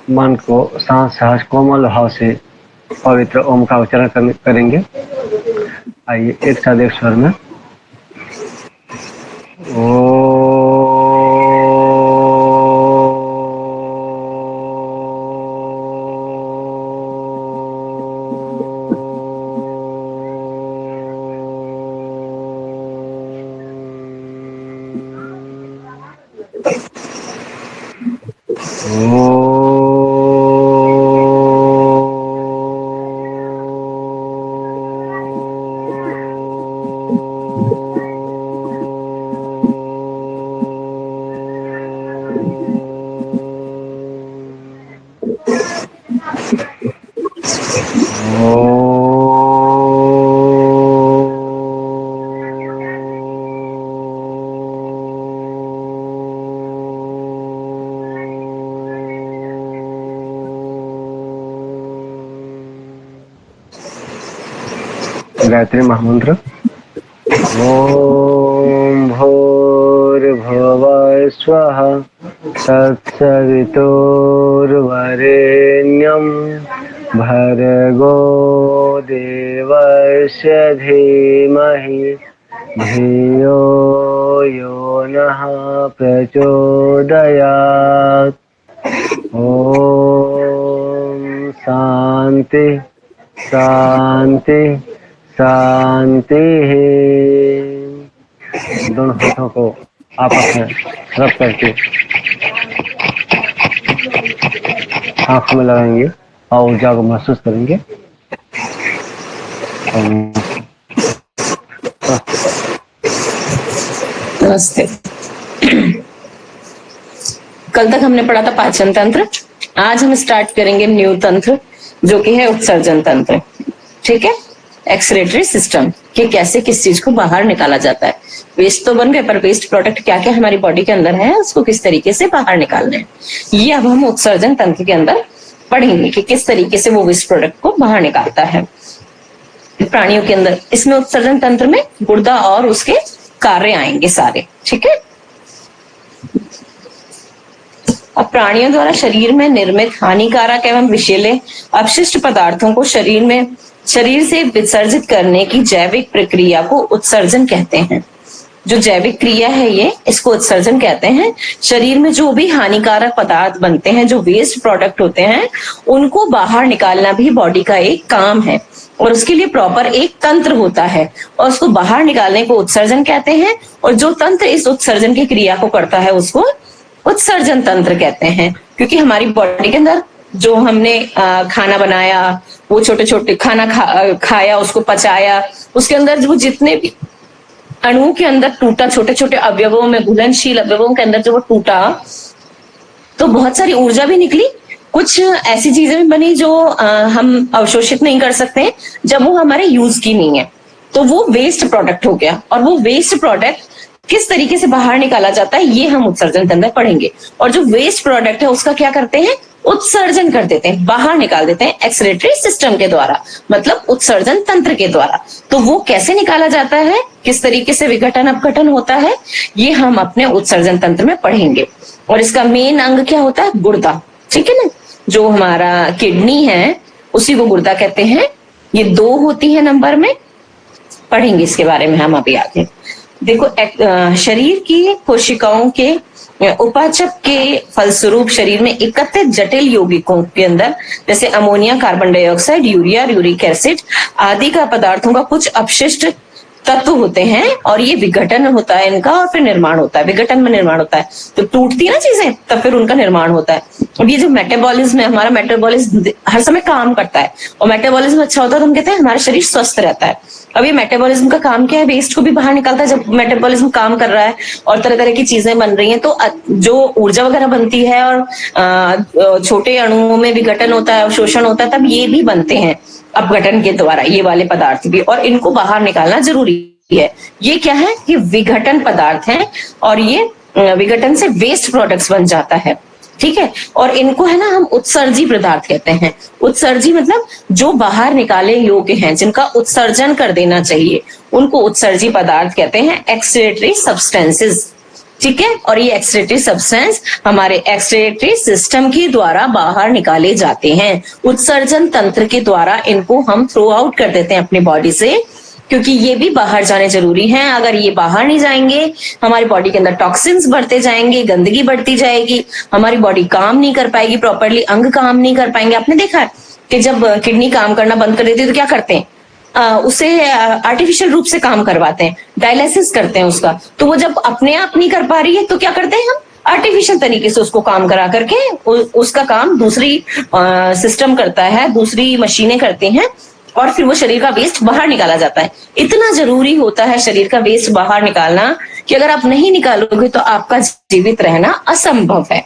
मन को शांत सहज कोमल भाव से पवित्र ओम का उच्चारण करेंगे। आइए एक साथ एक स्वर में गायत्री महामंत्र। ओम भूर्भुवः स्वः तत्सवितुर्वरेण्यं भर्गो देवस्य धीमहि धियो यो नः प्रचोदयात्। ओम शांति शांति शांति। दोनों हाथों को आपस में रब करके आंखों में लगाएंगे और ऊर्जा को महसूस करेंगे। नमस्ते। कल तक हमने पढ़ा था पाचन तंत्र, आज हम स्टार्ट करेंगे न्यू तंत्र जो कि है उत्सर्जन तंत्र। ठीक है, एक्सक्रीटरी सिस्टम कि कैसे किस चीज को बाहर निकाला जाता है। वेस्ट तो बन गए, पर वेस्ट प्रोडक्ट क्या क्या हमारी बॉडी के अंदर है उसको किस तरीके से बाहर निकालना है, ये अब हम उत्सर्जन तंत्र के अंदर पढ़ेंगे कि किस तरीके से वो वेस्ट प्रोडक्ट को बाहर निकालता है प्राणियों के अंदर। इसमें उत्सर्जन तंत्र में गुर्दा और उसके कार्य आएंगे सारे। ठीक है, अब प्राणियों द्वारा शरीर में निर्मित हानिकारक एवं विषैले अपशिष्ट पदार्थों को शरीर से विसर्जित करने की जैविक प्रक्रिया को उत्सर्जन कहते हैं। जो जैविक क्रिया है ये, इसको उत्सर्जन कहते हैं। शरीर में जो भी हानिकारक पदार्थ बनते हैं, जो वेस्ट प्रोडक्ट होते हैं, उनको बाहर निकालना भी बॉडी का एक काम है और उसके लिए प्रॉपर एक तंत्र होता है और उसको बाहर निकालने को उत्सर्जन कहते हैं। और जो तंत्र इस उत्सर्जन की क्रिया को करता है उसको उत्सर्जन तंत्र कहते हैं। क्योंकि हमारी बॉडी के अंदर जो हमने खाना बनाया, वो छोटे छोटे खाना खाया, उसको पचाया, उसके अंदर जो जितने भी अणुओं के अंदर टूटा, छोटे छोटे अवयवों में, घुलनशील अवयवों के अंदर जब वो टूटा तो बहुत सारी ऊर्जा भी निकली। कुछ ऐसी चीजें भी बनी जो हम अवशोषित नहीं कर सकते जब वो हमारे यूज की नहीं है, तो वो वेस्ट प्रोडक्ट हो गया। और वो वेस्ट प्रोडक्ट किस तरीके से बाहर निकाला जाता है ये हम उत्सर्जन तंत्र पढ़ेंगे। और जो वेस्ट प्रोडक्ट है उसका क्या करते हैं, उत्सर्जन कर देते हैं, बाहर निकाल देते हैं एक्सक्रीटरी सिस्टम के द्वारा, मतलब उत्सर्जन तंत्र के द्वारा। तो वो कैसे निकाला जाता है, किस तरीके से विघटन अपघटन होता है, ये हम अपने उत्सर्जन तंत्र में पढ़ेंगे। और इसका मेन अंग क्या होता है, गुर्दा। ठीक है ना, जो हमारा किडनी है उसी को गुर्दा कहते हैं। ये 2 होती है नंबर में, पढ़ेंगे इसके बारे में हम अभी आगे। देखो, शरीर की कोशिकाओं के उपाचक के फलस्वरूप शरीर में एकत्रित जटिल यौगिकों के अंदर जैसे ammonia, carbon dioxide, urea, uric acid आदि का पदार्थों का कुछ अपशिष्ट तत्व होते हैं और ये विघटन होता है इनका और फिर निर्माण होता है। विघटन में निर्माण होता है, तो टूटती है ना चीजें, तब फिर उनका निर्माण होता है। और ये जो मेटाबॉलिज्म है, हमारा मेटाबॉलिज्म हर समय काम करता है और मेटाबॉलिज्म अच्छा होता है तो हम कहते हैं हमारा शरीर स्वस्थ रहता है। अब ये मेटाबॉलिज्म का काम क्या है, वेस्ट को भी बाहर निकालता है। जब मेटाबॉलिज्म काम कर रहा है और तरह तरह की चीजें बन रही हैं तो जो ऊर्जा वगैरह बनती है और छोटे अणुओं में विघटन होता है, अवशोषण होता है, तब ये भी बनते हैं अपघटन के द्वारा, ये वाले पदार्थ भी, और इनको बाहर निकालना जरूरी है। ये क्या है, ये विघटन पदार्थ हैं और ये विघटन से वेस्ट प्रोडक्ट्स बन जाता है। ठीक है, और इनको है ना हम उत्सर्जी पदार्थ कहते हैं। उत्सर्जी मतलब जो बाहर निकाले योग्य हैं, जिनका उत्सर्जन कर देना चाहिए, उनको उत्सर्जी पदार्थ कहते हैं, एक्सक्रीटरी सब्सटेंसेस। ठीक है। और ये एक्सक्रीटरी सब्सटेंस हमारे एक्सक्रीटरी सिस्टम के द्वारा बाहर निकाले जाते हैं। उत्सर्जन तंत्र के द्वारा इनको हम थ्रो आउट कर देते हैं अपनी बॉडी से, क्योंकि ये भी बाहर जाने जरूरी हैं। अगर ये बाहर नहीं जाएंगे, हमारी बॉडी के अंदर टॉक्सिन्स बढ़ते जाएंगे, गंदगी बढ़ती जाएगी, हमारी बॉडी काम नहीं कर पाएगी प्रॉपरली, अंग काम नहीं कर पाएंगे। आपने देखा है कि जब किडनी काम करना बंद कर देती है तो क्या करते हैं, उसे आर्टिफिशियल रूप से काम करवाते हैं, डायलिसिस करते हैं उसका। तो वो जब अपने आप नहीं कर पा रही है तो क्या करते हैं हम, आर्टिफिशियल तरीके से उसको काम करा करके उसका काम दूसरी सिस्टम करता है, दूसरी मशीनें करती हैं, और फिर वो शरीर का वेस्ट बाहर निकाला जाता है। इतना जरूरी होता है शरीर का वेस्ट बाहर निकालना कि अगर आप नहीं निकालोगे तो आपका जीवित रहना असंभव है।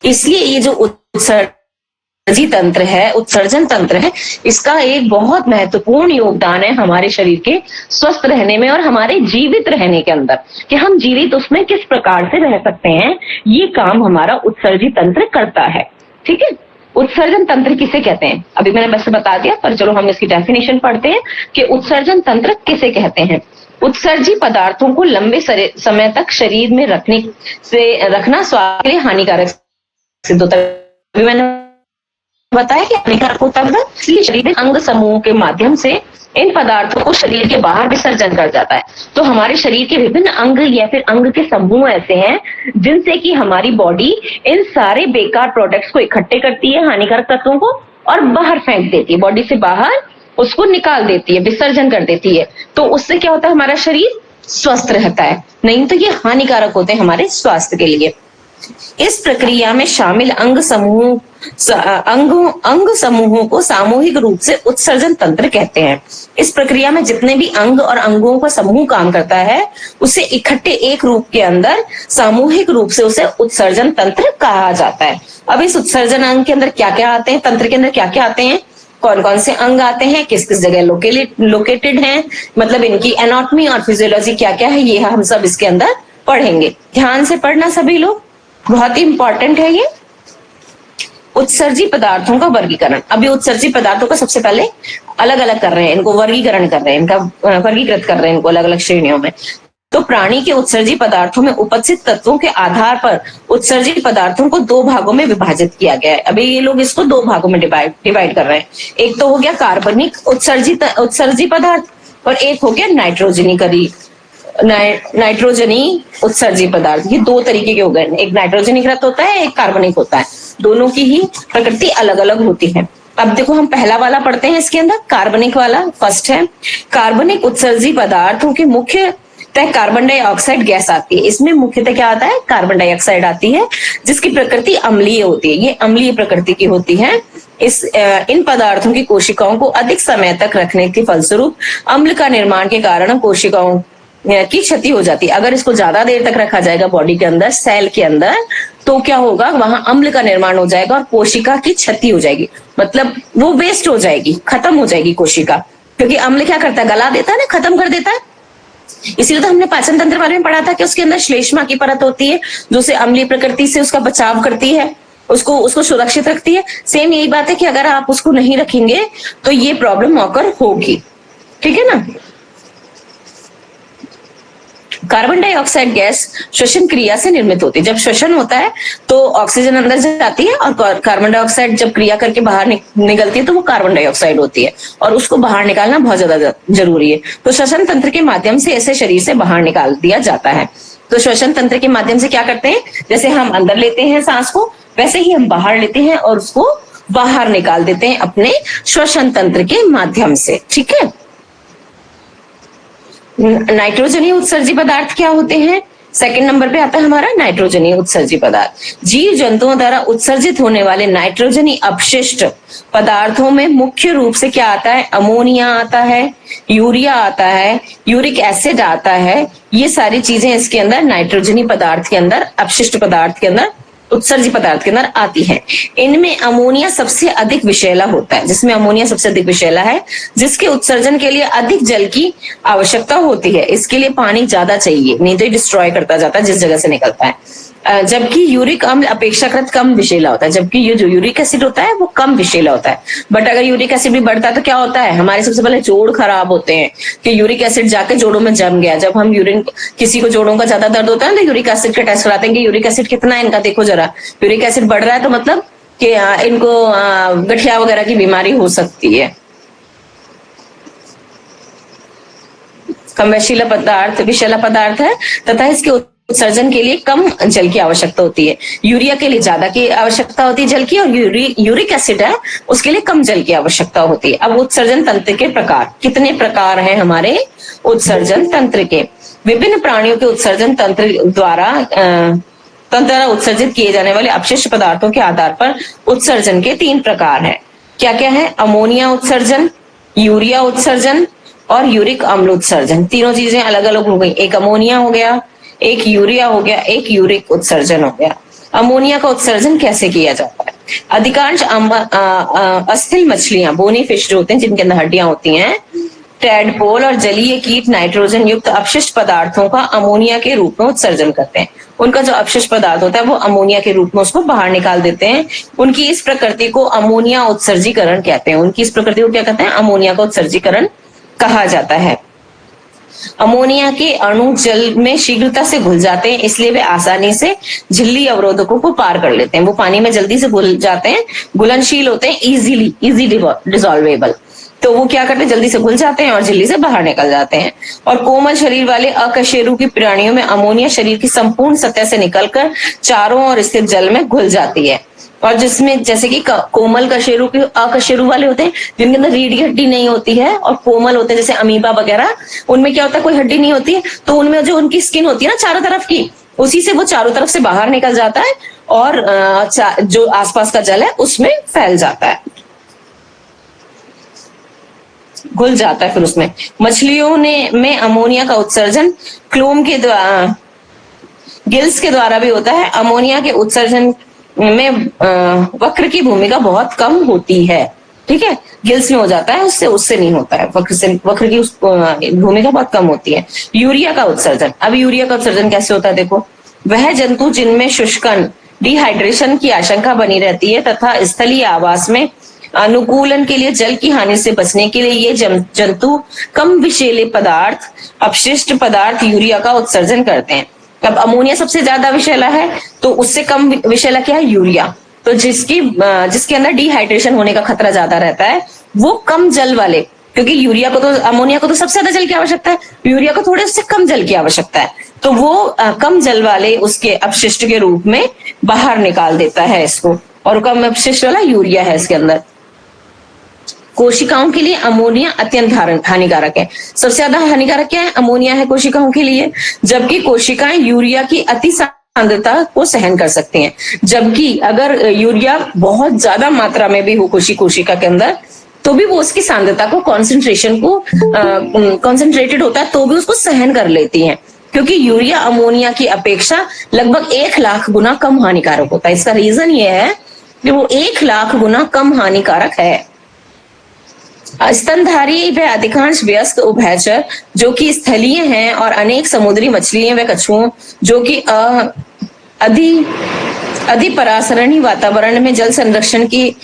इसलिए ये जो उत्सर्जी तंत्र है, उत्सर्जन तंत्र है, इसका एक बहुत महत्वपूर्ण योगदान है हमारे शरीर के स्वस्थ रहने में और हमारे जीवित रहने के अंदर, कि हम जीवित उसमें किस प्रकार से रह सकते हैं। ये काम हमारा उत्सर्जी तंत्र करता है। ठीक है, उत्सर्जन तंत्र किसे कहते हैं अभी मैंने बस बता दिया, पर चलो हम इसकी डेफिनेशन पढ़ते हैं कि उत्सर्जन तंत्र किसे कहते हैं। उत्सर्जी पदार्थों को लंबे समय तक शरीर में रखना स्वास्थ्य के लिए हानिकारक सिद्ध होता है। अभी मैंने बताया कि हानिकारक होता है, इसलिए शरीर में अंग समूह के माध्यम से इन पदार्थों को शरीर के बाहर विसर्जन कर जाता है। तो हमारे शरीर के विभिन्न अंग या फिर अंग के समूह ऐसे हैं जिनसे कि हमारी बॉडी इन सारे बेकार प्रोडक्ट्स को इकट्ठे करती है, हानिकारक तत्वों को, और बाहर फेंक देती है, बॉडी से बाहर उसको निकाल देती है, विसर्जन कर देती है। तो उससे क्या होता है, हमारा शरीर स्वस्थ रहता है, नहीं तो ये हानिकारक होते हैं हमारे स्वास्थ्य के लिए। इस प्रक्रिया में शामिल अंग समूहों को सामूहिक रूप से उत्सर्जन तंत्र कहते हैं। इस प्रक्रिया में जितने भी अंग और अंगों का समूह काम करता है उसे इकट्ठे एक रूप के अंदर सामूहिक रूप से उसे उत्सर्जन तंत्र कहा जाता है। अब इस उत्सर्जन अंग के अंदर क्या क्या आते हैं, तंत्र के अंदर क्या क्या आते हैं, कौन कौन से अंग आते हैं, किस किस जगह लोकेटेड हैं, मतलब इनकी एनाटॉमी और फिजियोलॉजी क्या क्या है, ये हम सब इसके अंदर पढ़ेंगे। ध्यान से पढ़ना सभी लोग, बहुत ही इंपॉर्टेंट है ये। उत्सर्जी पदार्थों का वर्गीकरण। अभी उत्सर्जी पदार्थों का सबसे पहले अलग अलग कर रहे हैं, इनको वर्गीकरण कर रहे हैं, इनका वर्गीकृत कर रहे हैं इनको अलग अलग श्रेणियों में। तो प्राणी के उत्सर्जी पदार्थों में उपस्थित तत्वों के आधार पर उत्सर्जी पदार्थों को दो भागों में विभाजित किया गया है। अभी ये लोग इसको दो भागों में डिवाइड कर रहे हैं। एक तो हो गया कार्बनिक उत्सर्जी पदार्थ और एक हो गया नाइट्रोजनी उत्सर्जी पदार्थ। ये दो तरीके के हो गए, एक नाइट्रोजनीकृत होता है, एक कार्बनिक होता है। दोनों की ही प्रकृति अलग अलग होती है। अब देखो हम पहला वाला पढ़ते हैं, इसके अंदर कार्बनिक वाला फर्स्ट है। कार्बनिक उत्सर्जी पदार्थों के मुख्यतः कार्बन डाइऑक्साइड गैस आती है। इसमें मुख्यतः क्या आता है, कार्बन डाइऑक्साइड आती है, जिसकी प्रकृति अम्लीय होती है। ये अम्लीय प्रकृति की होती है। इन पदार्थों की कोशिकाओं को अधिक समय तक रखने के फलस्वरूप अम्ल का निर्माण के कारण कोशिकाओं की क्षति हो जाती है। अगर इसको ज्यादा देर तक रखा जाएगा बॉडी के अंदर, सेल के अंदर, तो क्या होगा, वहां अम्ल का निर्माण हो जाएगा और कोशिका की क्षति हो जाएगी, मतलब वो वेस्ट हो जाएगी, खत्म हो जाएगी कोशिका। क्योंकि अम्ल क्या करता है, गला देता है ना, खत्म कर देता है। इसीलिए तो हमने पाचन तंत्र बारे में पढ़ा था कि उसके अंदर श्लेष्मा की परत होती है जो उसे अम्लीय प्रकृति से उसका बचाव करती है, उसको सुरक्षित रखती है। सेम यही बात है कि अगर आप उसको नहीं रखेंगे तो ये प्रॉब्लम ऑकर होगी। ठीक है ना। कार्बन डाइऑक्साइड गैस श्वसन क्रिया से निर्मित होती है। जब श्वसन होता है तो ऑक्सीजन अंदर जाती है और कार्बन डाइऑक्साइड जब क्रिया करके बाहर निकलती है तो वो कार्बन डाइऑक्साइड होती है, और उसको बाहर निकालना बहुत ज्यादा जरूरी है। तो श्वसन तंत्र के माध्यम से ऐसे शरीर से बाहर निकाल दिया जाता है। तो श्वसन तंत्र के माध्यम से क्या करते हैं, जैसे हम अंदर लेते हैं सांस को, वैसे ही हम बाहर लेते हैं और उसको बाहर निकाल देते हैं अपने श्वसन तंत्र के माध्यम से। ठीक है। नाइट्रोजनी उत्सर्जी पदार्थ क्या होते हैं, सेकंड नंबर पे आता है हमारा नाइट्रोजनी उत्सर्जी पदार्थ। जीव जंतुओं द्वारा उत्सर्जित होने वाले नाइट्रोजनी अपशिष्ट पदार्थों में मुख्य रूप से क्या आता है, अमोनिया आता है, यूरिया आता है, यूरिक एसिड आता है। ये सारी चीजें इसके अंदर नाइट्रोजनी पदार्थ के अंदर, अपशिष्ट पदार्थ के अंदर, उत्सर्जी पदार्थ के अंदर आती है। इनमें अमोनिया सबसे अधिक विषैला होता है, जिसमें अमोनिया सबसे अधिक विषैला है, जिसके उत्सर्जन के लिए अधिक जल की आवश्यकता होती है। इसके लिए पानी ज्यादा चाहिए, नहीं तो ये डिस्ट्रॉय करता जाता है जिस जगह से निकलता है। जबकि यूरिक अम्ल अपेक्षाकृत कम विषैला होता है, जबकि ये जो यूरिक एसिड होता है वो कम विषैला होता है। बट अगर यूरिक एसिड भी बढ़ता है तो क्या होता है, हमारे सबसे पहले जोड़ खराब होते हैं कि यूरिक एसिड जाके जोड़ों में जम गया। जब हम यूरिन, किसी को जोड़ों का ज्यादा दर्द होता है तो यूरिक एसिड का टेस्ट कराते हैं कि यूरिक एसिड कितना है इनका, देखो जरा यूरिक एसिड बढ़ रहा है तो मतलब कि इनको गठिया वगैरह की बीमारी हो सकती है। कम विषैला पदार्थ है तथा इसके उत्सर्जन के लिए कम जल की आवश्यकता होती है। यूरिया के लिए ज्यादा की आवश्यकता होती है जल की, और यूरिक एसिड है उसके लिए कम जल की आवश्यकता होती है। अब उत्सर्जन तंत्र के प्रकार, कितने प्रकार हैं हमारे उत्सर्जन तंत्र के। विभिन्न प्राणियों के उत्सर्जन तंत्र द्वारा उत्सर्जित किए जाने वाले अपशिष्ट पदार्थों के आधार पर उत्सर्जन के 3 प्रकार हैं। क्या क्या है, अमोनिया उत्सर्जन, यूरिया उत्सर्जन और यूरिक अम्ल उत्सर्जन। तीनों चीजें अलग अलग हो गई, एक अमोनिया हो गया, एक यूरिया हो गया, एक यूरिक उत्सर्जन हो गया। अमोनिया का उत्सर्जन कैसे किया जाता है, अधिकांश अस्थिल मछलियां, बोनी फिश जो होते हैं जिनके अंदर हड्डियां होती हैं, टैडपोल और जलीय कीट नाइट्रोजन युक्त अपशिष्ट पदार्थों का अमोनिया के रूप में उत्सर्जन करते हैं। उनका जो अपशिष्ट पदार्थ होता है वो अमोनिया के रूप में उसको बाहर निकाल देते हैं। उनकी इस प्रकृति को अमोनिया उत्सर्जीकरण कहते हैं। उनकी इस प्रकृति को क्या कहते हैं, अमोनिया का उत्सर्जीकरण कहा जाता है। अमोनिया के अणु जल में शीघ्रता से घुल जाते हैं, इसलिए वे आसानी से झिल्ली अवरोधकों को पार कर लेते हैं। वो पानी में जल्दी से घुल जाते हैं, घुलनशील होते हैं, इजी डिसॉल्वेबल। तो वो क्या करते हैं, जल्दी से घुल जाते हैं और झिल्ली से बाहर निकल जाते हैं। और कोमल शरीर वाले अकशेरुकी प्राणियों में अमोनिया शरीर की संपूर्ण सतह से निकलकर चारों ओर स्थित जल में घुल जाती है। और जिसमें जैसे कि कोमल कशेरु के अकशेरु वाले होते हैं जिनके अंदर रीढ़ की हड्डी नहीं होती है, और कोमल होते हैं जैसे अमीबा वगैरह, उनमें क्या होता है, कोई हड्डी नहीं होती है, तो उनमें जो उनकी स्किन होती है ना चारों तरफ की, उसी से वो चारों तरफ से बाहर निकल जाता है और जो आसपास का जल है उसमें फैल जाता है, घुल जाता है। फिर उसमें मछलियों में अमोनिया का उत्सर्जन क्लोम के द्वारा, गिल्स के द्वारा भी होता है। अमोनिया के उत्सर्जन में वक्र की भूमिका बहुत कम होती है, ठीक है, गिल्स में हो जाता है, उससे नहीं होता है, वक्र की भूमिका बहुत कम होती है। यूरिया का उत्सर्जन, अब यूरिया का उत्सर्जन कैसे होता है, देखो, वह जंतु जिनमें शुष्कन डिहाइड्रेशन की आशंका बनी रहती है तथा स्थलीय आवास में अनुकूलन के लिए जल की हानि से बचने के लिए ये जंतु कम विषैले पदार्थ, अपशिष्ट पदार्थ यूरिया का उत्सर्जन करते हैं। अब अमोनिया सबसे ज्यादा विषैला है, तो उससे कम विषैला क्या है, यूरिया। तो जिसके अंदर डिहाइड्रेशन होने का खतरा ज्यादा रहता है वो कम जल वाले, क्योंकि अमोनिया को तो सबसे ज्यादा जल की आवश्यकता है, यूरिया को थोड़े से कम जल की आवश्यकता है, तो वो कम जल वाले उसके अपशिष्ट के रूप में बाहर निकाल देता है इसको, और कम अपशिष्ट वाला यूरिया है इसके अंदर। कोशिकाओं के लिए अमोनिया अत्यंत हानिकारक है। सबसे ज्यादा हानिकारक क्या है, अमोनिया है कोशिकाओं के लिए, जबकि कोशिकाएं यूरिया की अति सांद्रता को सहन कर सकती हैं। जबकि अगर यूरिया बहुत ज्यादा मात्रा में भी हो कोशिका के अंदर, तो भी वो उसकी सांद्रता को कॉन्सेंट्रेटेड होता है तो भी उसको सहन कर लेती हैं, क्योंकि यूरिया अमोनिया की अपेक्षा लगभग 1 लाख गुना कम हानिकारक होता है। इसका रीजन ये है कि वो 1 लाख गुना कम हानिकारक है। स्तनधारी व अधिकांश वयस्क उभयचर जो कि स्थलीय हैं और अनेक समुद्री मछलियां व कछुओं जो कि अधिपरासरणी वातावरण में जल संरक्षण की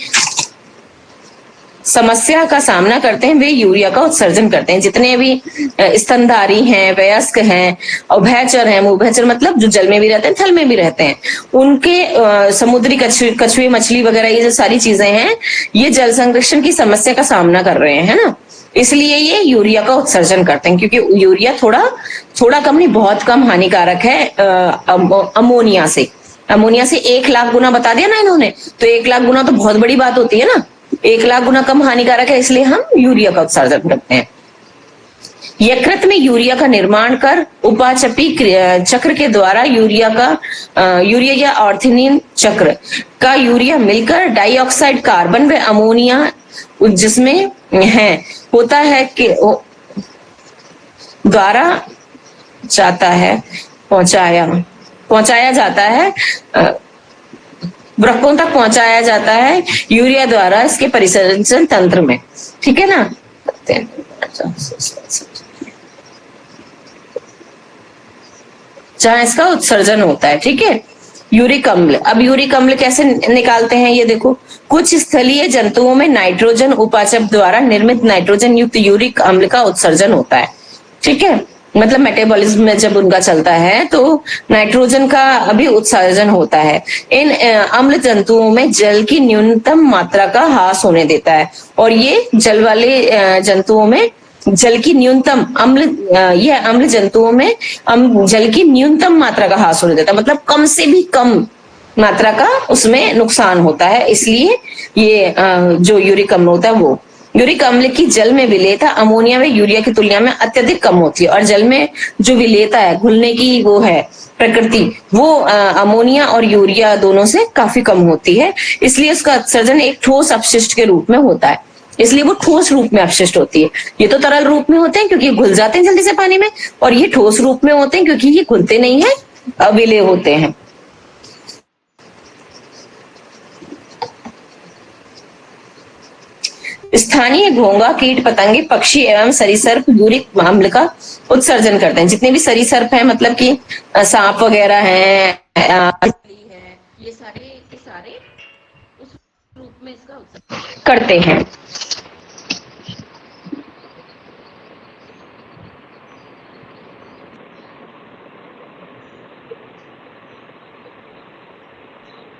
समस्या का सामना करते हैं, वे यूरिया का उत्सर्जन करते हैं। जितने भी स्तनधारी हैं, वयस्क हैं, उभयचर हैं, उभयचर मतलब जो जल में भी रहते हैं, थल में भी रहते हैं, उनके समुद्री कछुए मछली वगैरह ये जो सारी चीजें हैं, ये जल संरक्षण की समस्या का सामना कर रहे हैं ना, इसलिए ये यूरिया का उत्सर्जन करते हैं। क्योंकि यूरिया थोड़ा कम नहीं, बहुत कम हानिकारक है अमोनिया से। 1 लाख गुना बता दिया ना इन्होंने, तो 1 लाख गुना तो बहुत बड़ी बात होती है ना, 1 लाख गुना कम हानिकारक है, इसलिए हम यूरिया का उत्सर्जन करते हैं। यकृत में यूरिया का निर्माण कर उपाचपी चक्र के द्वारा यूरिया या ऑर्थिनीन चक्र का यूरिया मिलकर डाइऑक्साइड कार्बन व अमोनिया जिसमें है होता है कि द्वारा पहुंचाया जाता है, वृक्कों तक पहुंचाया जाता है यूरिया द्वारा इसके परिसंचरण तंत्र में, ठीक है ना। जहां इसका उत्सर्जन होता है, ठीक है, यूरिक अम्ल। अब यूरिक अम्ल कैसे निकालते हैं ये देखो, कुछ स्थलीय जंतुओं में नाइट्रोजन उपाचक द्वारा निर्मित नाइट्रोजन युक्त यूरिक अम्ल का उत्सर्जन होता है। ठीक है, मतलब मेटाबॉलिज्म में जब उनका चलता है तो नाइट्रोजन का भी उत्सर्जन होता है। इन अम्ल जंतुओं में जल की न्यूनतम मात्रा का ह्रास होने देता है, और ये जल वाले जंतुओं में जल की न्यूनतम यह अम्ल जंतुओं में जल की न्यूनतम मात्रा का ह्रास होने देता है, मतलब कम से भी कम मात्रा का उसमें नुकसान होता है। इसलिए ये जो यूरिक अम्ल होता है वो यूरिक अम्ल की जल में विलेयता अमोनिया व यूरिया की तुलना में अत्यधिक कम होती है, और जल में जो विलेयता है, घुलने की वो है प्रकृति, वो अमोनिया और यूरिया दोनों से काफी कम होती है। इसलिए उसका उत्सर्जन एक ठोस अपशिष्ट के रूप में होता है, इसलिए वो ठोस रूप में अपशिष्ट होती है। ये तो तरल रूप में होते हैं क्योंकि ये घुल जाते हैं जल्दी से पानी में, और ये ठोस रूप में होते हैं क्योंकि ये घुलते नहीं है, अविलेय होते हैं। स्थानीय घोंघा, कीट पतंगे, पक्षी एवं सरीसृप यूरिक अम्ल का उत्सर्जन करते हैं। जितने भी सरीसृप हैं, मतलब कि सांप वगैरह हैं, ये सारे के सारे उस रूप में इसका उत्सर्जन करते हैं।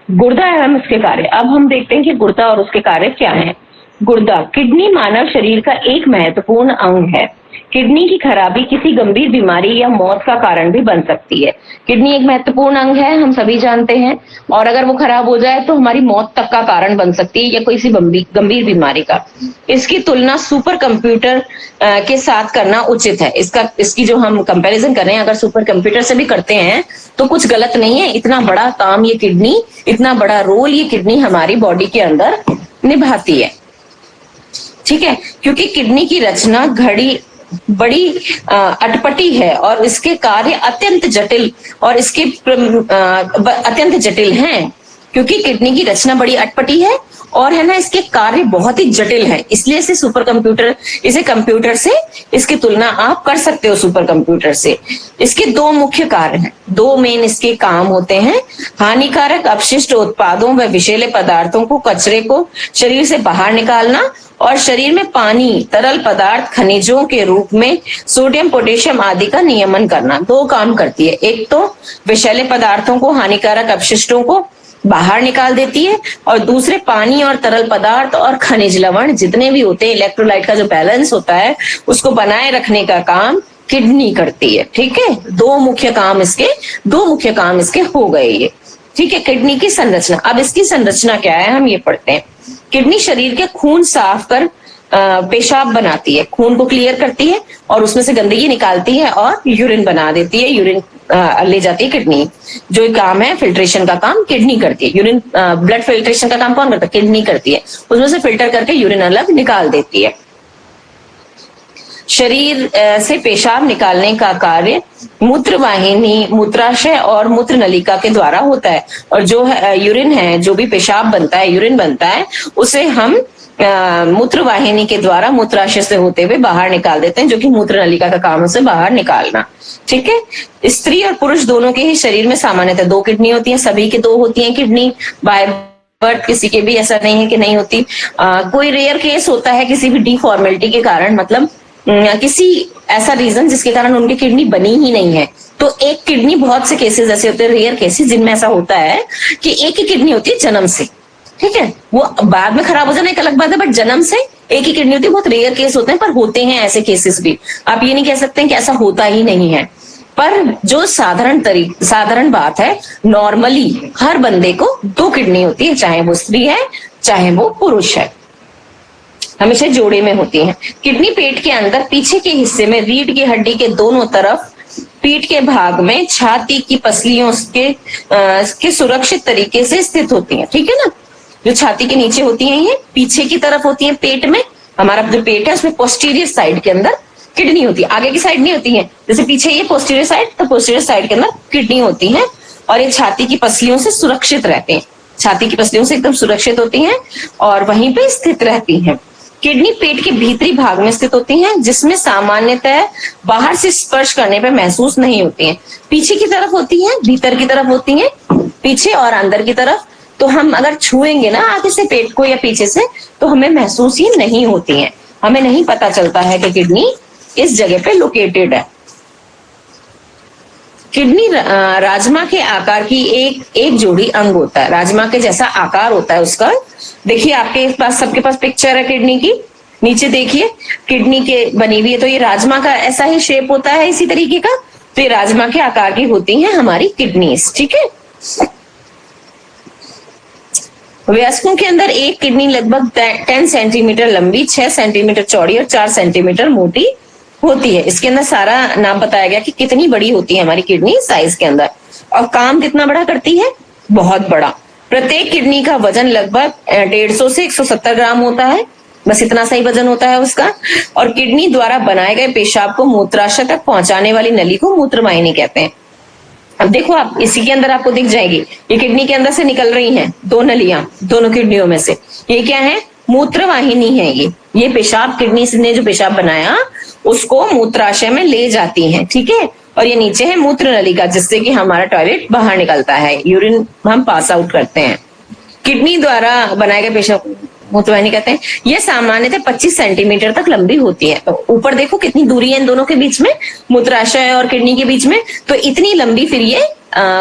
गुर्दा एवं उसके कार्य। अब हम देखते हैं कि गुर्दा और उसके कार्य क्या हैं। गुर्दा, किडनी मानव शरीर का एक महत्वपूर्ण अंग है। किडनी की खराबी किसी गंभीर बीमारी या मौत का कारण भी बन सकती है। किडनी एक महत्वपूर्ण अंग है, हम सभी जानते हैं, और अगर वो खराब हो जाए तो हमारी मौत तक का कारण बन सकती है, या कोई सी गंभीर बीमारी का। इसकी तुलना सुपर कंप्यूटर के साथ करना उचित है। इसकी जो हम कंपैरिजन कर रहे हैं, अगर सुपर कंप्यूटर से भी करते हैं तो कुछ गलत नहीं है। इतना बड़ा काम ये किडनी, इतना बड़ा रोल ये किडनी हमारी बॉडी के अंदर निभाती है। ठीक है, क्योंकि किडनी की रचना बड़ी अटपटी है, और इसके कार्य अत्यंत जटिल अत्यंत जटिल हैं। क्योंकि किडनी की रचना बड़ी अटपटी है और है ना, इसके कार्य बहुत ही जटिल है, इसलिए इसे कंप्यूटर से इसकी तुलना आप कर सकते हो सुपर कंप्यूटर से। इसके दो मुख्य कार्य हैं, दो मेन इसके काम होते हैं। हानिकारक अपशिष्ट उत्पादों व विषैले पदार्थों को, कचरे को शरीर से बाहर निकालना, और शरीर में पानी, तरल पदार्थ, खनिजों के रूप में सोडियम, पोटेशियम आदि का नियमन करना। दो काम करती है, एक तो विषैले पदार्थों को, हानिकारक अपशिष्टों को बाहर निकाल देती है, और दूसरे पानी और तरल पदार्थ और खनिज लवण जितने भी होते हैं, इलेक्ट्रोलाइट का जो बैलेंस होता है उसको बनाए रखने का काम किडनी करती है। ठीक है, दो मुख्य काम इसके हो गए ये। ठीक है, किडनी की संरचना। अब इसकी संरचना क्या है हम ये पढ़ते हैं। किडनी शरीर के खून साफ कर पेशाब बनाती है, खून को क्लियर करती है और उसमें से गंदगी निकालती है और यूरिन बना देती है, यूरिन ले जाती है किडनी। जो काम है फिल्ट्रेशन का काम किडनी करती है। यूरिन ब्लड फिल्ट्रेशन का काम कौन करता है? किडनी करती है। उसमें से फिल्टर करके यूरिन अलग निकाल देती है। शरीर से पेशाब निकालने का कार्य मूत्रवाहिनी, मूत्राशय और मूत्र नलिका के द्वारा होता है, और जो यूरिन है, जो भी पेशाब बनता है, यूरिन बनता है, उसे हम मूत्रवाहिनी के द्वारा मूत्राशय से होते हुए बाहर निकाल देते हैं, जो कि मूत्र नलिका का काम है उसे बाहर निकालना। ठीक है, स्त्री और पुरुष दोनों के ही शरीर में सामान्यतः दो किडनी होती है, सभी के दो होती है किडनी, बाय बर्थ किसी के भी ऐसा नहीं है कि नहीं होती। कोई रेयर केस होता है किसी भी डिफॉर्मेलिटी के कारण, मतलब किसी ऐसा रीजन जिसके कारण उनकी किडनी बनी ही नहीं है, तो एक किडनी, बहुत से केसेस ऐसे होते हैं, रेयर केसेस, जिनमें ऐसा होता है कि एक ही किडनी होती है जन्म से। ठीक है, वो बाद में खराब हो जाना एक अलग बात है, बट जन्म से एक ही किडनी होती है। बहुत रेयर केस होते हैं, पर होते हैं ऐसे केसेस भी। आप ये नहीं कह सकते कि ऐसा होता ही नहीं है, पर जो साधारण बात है, नॉर्मली हर बंदे को दो किडनी होती है, चाहे वो स्त्री है चाहे वो पुरुष है, हमेशा जोड़े में होती हैं। किडनी पेट के अंदर पीछे के हिस्से में रीढ़ की हड्डी के दोनों तरफ, पीठ के भाग में छाती की पसलियों के सुरक्षित तरीके से स्थित होती हैं। ठीक है ना, जो छाती के नीचे होती हैं ये पीछे की तरफ होती हैं। पेट में, हमारा जो पेट है उसमें पोस्टीरियर साइड के अंदर किडनी होती है, आगे की साइड नहीं होती है। जैसे पीछे ये पोस्टीरियर साइड, तो पोस्टीरियर साइड के अंदर किडनी होती है, और ये छाती की पसलियों से सुरक्षित रहते हैं, छाती की पसलियों से एकदम सुरक्षित होती हैं और वहीं पे स्थित रहती हैं। किडनी पेट के भीतरी भाग में स्थित होती हैं, जिसमें सामान्यतः बाहर से स्पर्श करने पर महसूस नहीं होती हैं। पीछे की तरफ होती हैं, भीतर की तरफ होती हैं, पीछे और अंदर की तरफ। तो हम अगर छुएंगे ना आगे से पेट को या पीछे से, तो हमें महसूस ही नहीं होती है, हमें नहीं पता चलता है कि किडनी इस जगह पे लोकेटेड है। किडनी राजमा के आकार की एक जोड़ी अंग होता है, राजमा के जैसा आकार होता है उसका। देखिए आपके पास, सबके पास पिक्चर है किडनी की, नीचे देखिए किडनी के बनी हुई है, तो ये राजमा का ऐसा ही शेप होता है, इसी तरीके का। तो ये राजमा के आकार की होती हैं हमारी किडनीज, ठीक है। वयस्कों के अंदर एक किडनी लगभग 10 सेंटीमीटर लंबी, 6 सेंटीमीटर चौड़ी और 4 सेंटीमीटर मोटी होती है। इसके अंदर सारा नाम बताया गया कि कितनी बड़ी होती है हमारी किडनी साइज के अंदर, और काम कितना बड़ा करती है, बहुत बड़ा। प्रत्येक किडनी का वजन लगभग 150 से 170 ग्राम होता है, बस इतना सही वजन होता है उसका। और किडनी द्वारा बनाए गए पेशाब को मूत्राशय तक पहुंचाने वाली नली को मूत्रवाहिनी कहते हैं। अब देखो आप, इसी के अंदर आपको दिख जाएगी, ये किडनी के अंदर से निकल रही हैं 2 नलियां, दोनों किडनियों में से। ये क्या है, मूत्रवाहिनी है। ये पेशाब, किडनी ने जो पेशाब बनाया उसको मूत्राशय में ले जाती हैं, ठीक है। और ये नीचे है मूत्र नलिका, जिससे कि हमारा टॉयलेट बाहर निकलता है, यूरिन हम पास आउट करते हैं। किडनी द्वारा बनाए गए पेशाब मूत्रवाहिनी कहते हैं। यह सामान्यतः 25 सेंटीमीटर तक लंबी होती है। तो ऊपर देखो कितनी दूरी है इन दोनों के बीच में, मूत्राशय और किडनी के बीच में, तो इतनी लंबी फिर ये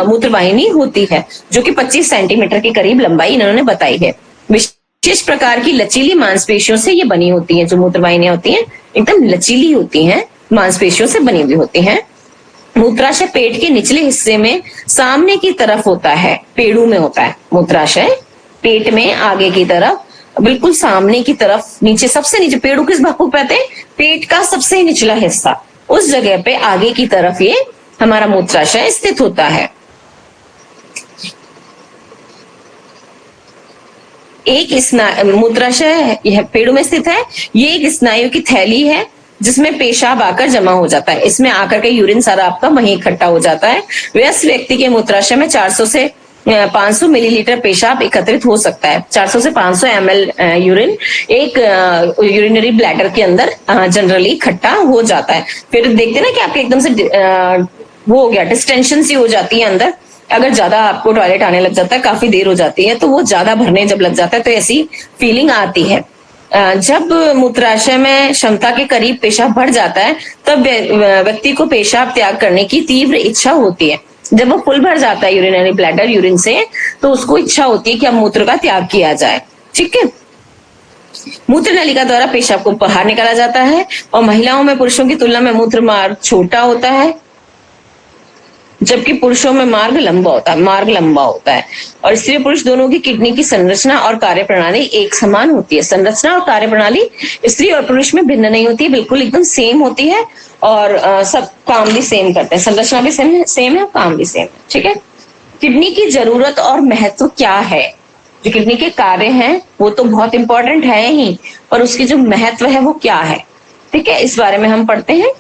मूत्रवाहिनी होती है, जो कि 25 सेंटीमीटर के करीब लंबाई इन्होंने बताई है। विशेष प्रकार की लचीली मांसपेशियों से ये बनी होती है, जो मूत्रवाहिनियां होती हैं एकदम लचीली होती हैं, मांसपेशियों से बनी हुई होती हैं। मूत्राशय पेट के निचले हिस्से में सामने की तरफ होता है, पेड़ू में होता है मूत्राशय, पेट में आगे की तरफ, बिल्कुल सामने की तरफ, नीचे, सबसे नीचे। पेड़ू किस भाग को कहते हैं, पेट का सबसे निचला हिस्सा, उस जगह पे आगे की तरफ ये हमारा मूत्राशय स्थित होता है। एक मूत्राशय यह पेड़ू में स्थित है। ये एक स्नायु की थैली है जिसमें पेशाब आकर जमा हो जाता है। इसमें आकर के यूरिन सारा आपका वहीं इकट्ठा हो जाता है। वयस्क व्यक्ति के मूत्राशय में 400 से 500 मिलीलीटर पेशाब एकत्रित हो सकता है। 400 से 500 ml यूरिन एक यूरिनरी ब्लैडर के अंदर जनरली इकट्ठा हो जाता है। फिर देखते ना कि आपके एकदम से वो हो गया, डिस्टेंशन सी हो जाती है अंदर। अगर ज्यादा आपको टॉयलेट आने लग जाता है, काफी देर हो जाती है, तो वो ज्यादा भरने जब लग जाता है तो ऐसी फीलिंग आती है। जब मूत्राशय में क्षमता के करीब पेशाब भर जाता है, तब व्यक्ति को पेशाब त्याग करने की तीव्र इच्छा होती है। जब वो फुल भर जाता है यूरिनरी ब्लैडर यूरिन से, तो उसको इच्छा होती है कि अब मूत्र का त्याग किया जाए, ठीक है। मूत्र नलिका द्वारा पेशाब को बाहर निकाला जाता है, और महिलाओं में पुरुषों की तुलना में मूत्र मार्ग छोटा होता है, जबकि पुरुषों में मार्ग लंबा होता है। और स्त्री पुरुष दोनों की किडनी की संरचना और कार्यप्रणाली एक समान होती है। संरचना और कार्यप्रणाली स्त्री और पुरुष में भिन्न नहीं होती है, बिल्कुल एकदम सेम होती है, और सब काम भी सेम करते हैं। संरचना भी सेम है, काम भी सेम है, ठीक है। किडनी की जरूरत और महत्व क्या है? जो किडनी के कार्य हैं वो तो बहुत इंपॉर्टेंट है ही, पर उसकी जो महत्व है वो क्या है, ठीक है, इस बारे में हम पढ़ते हैं।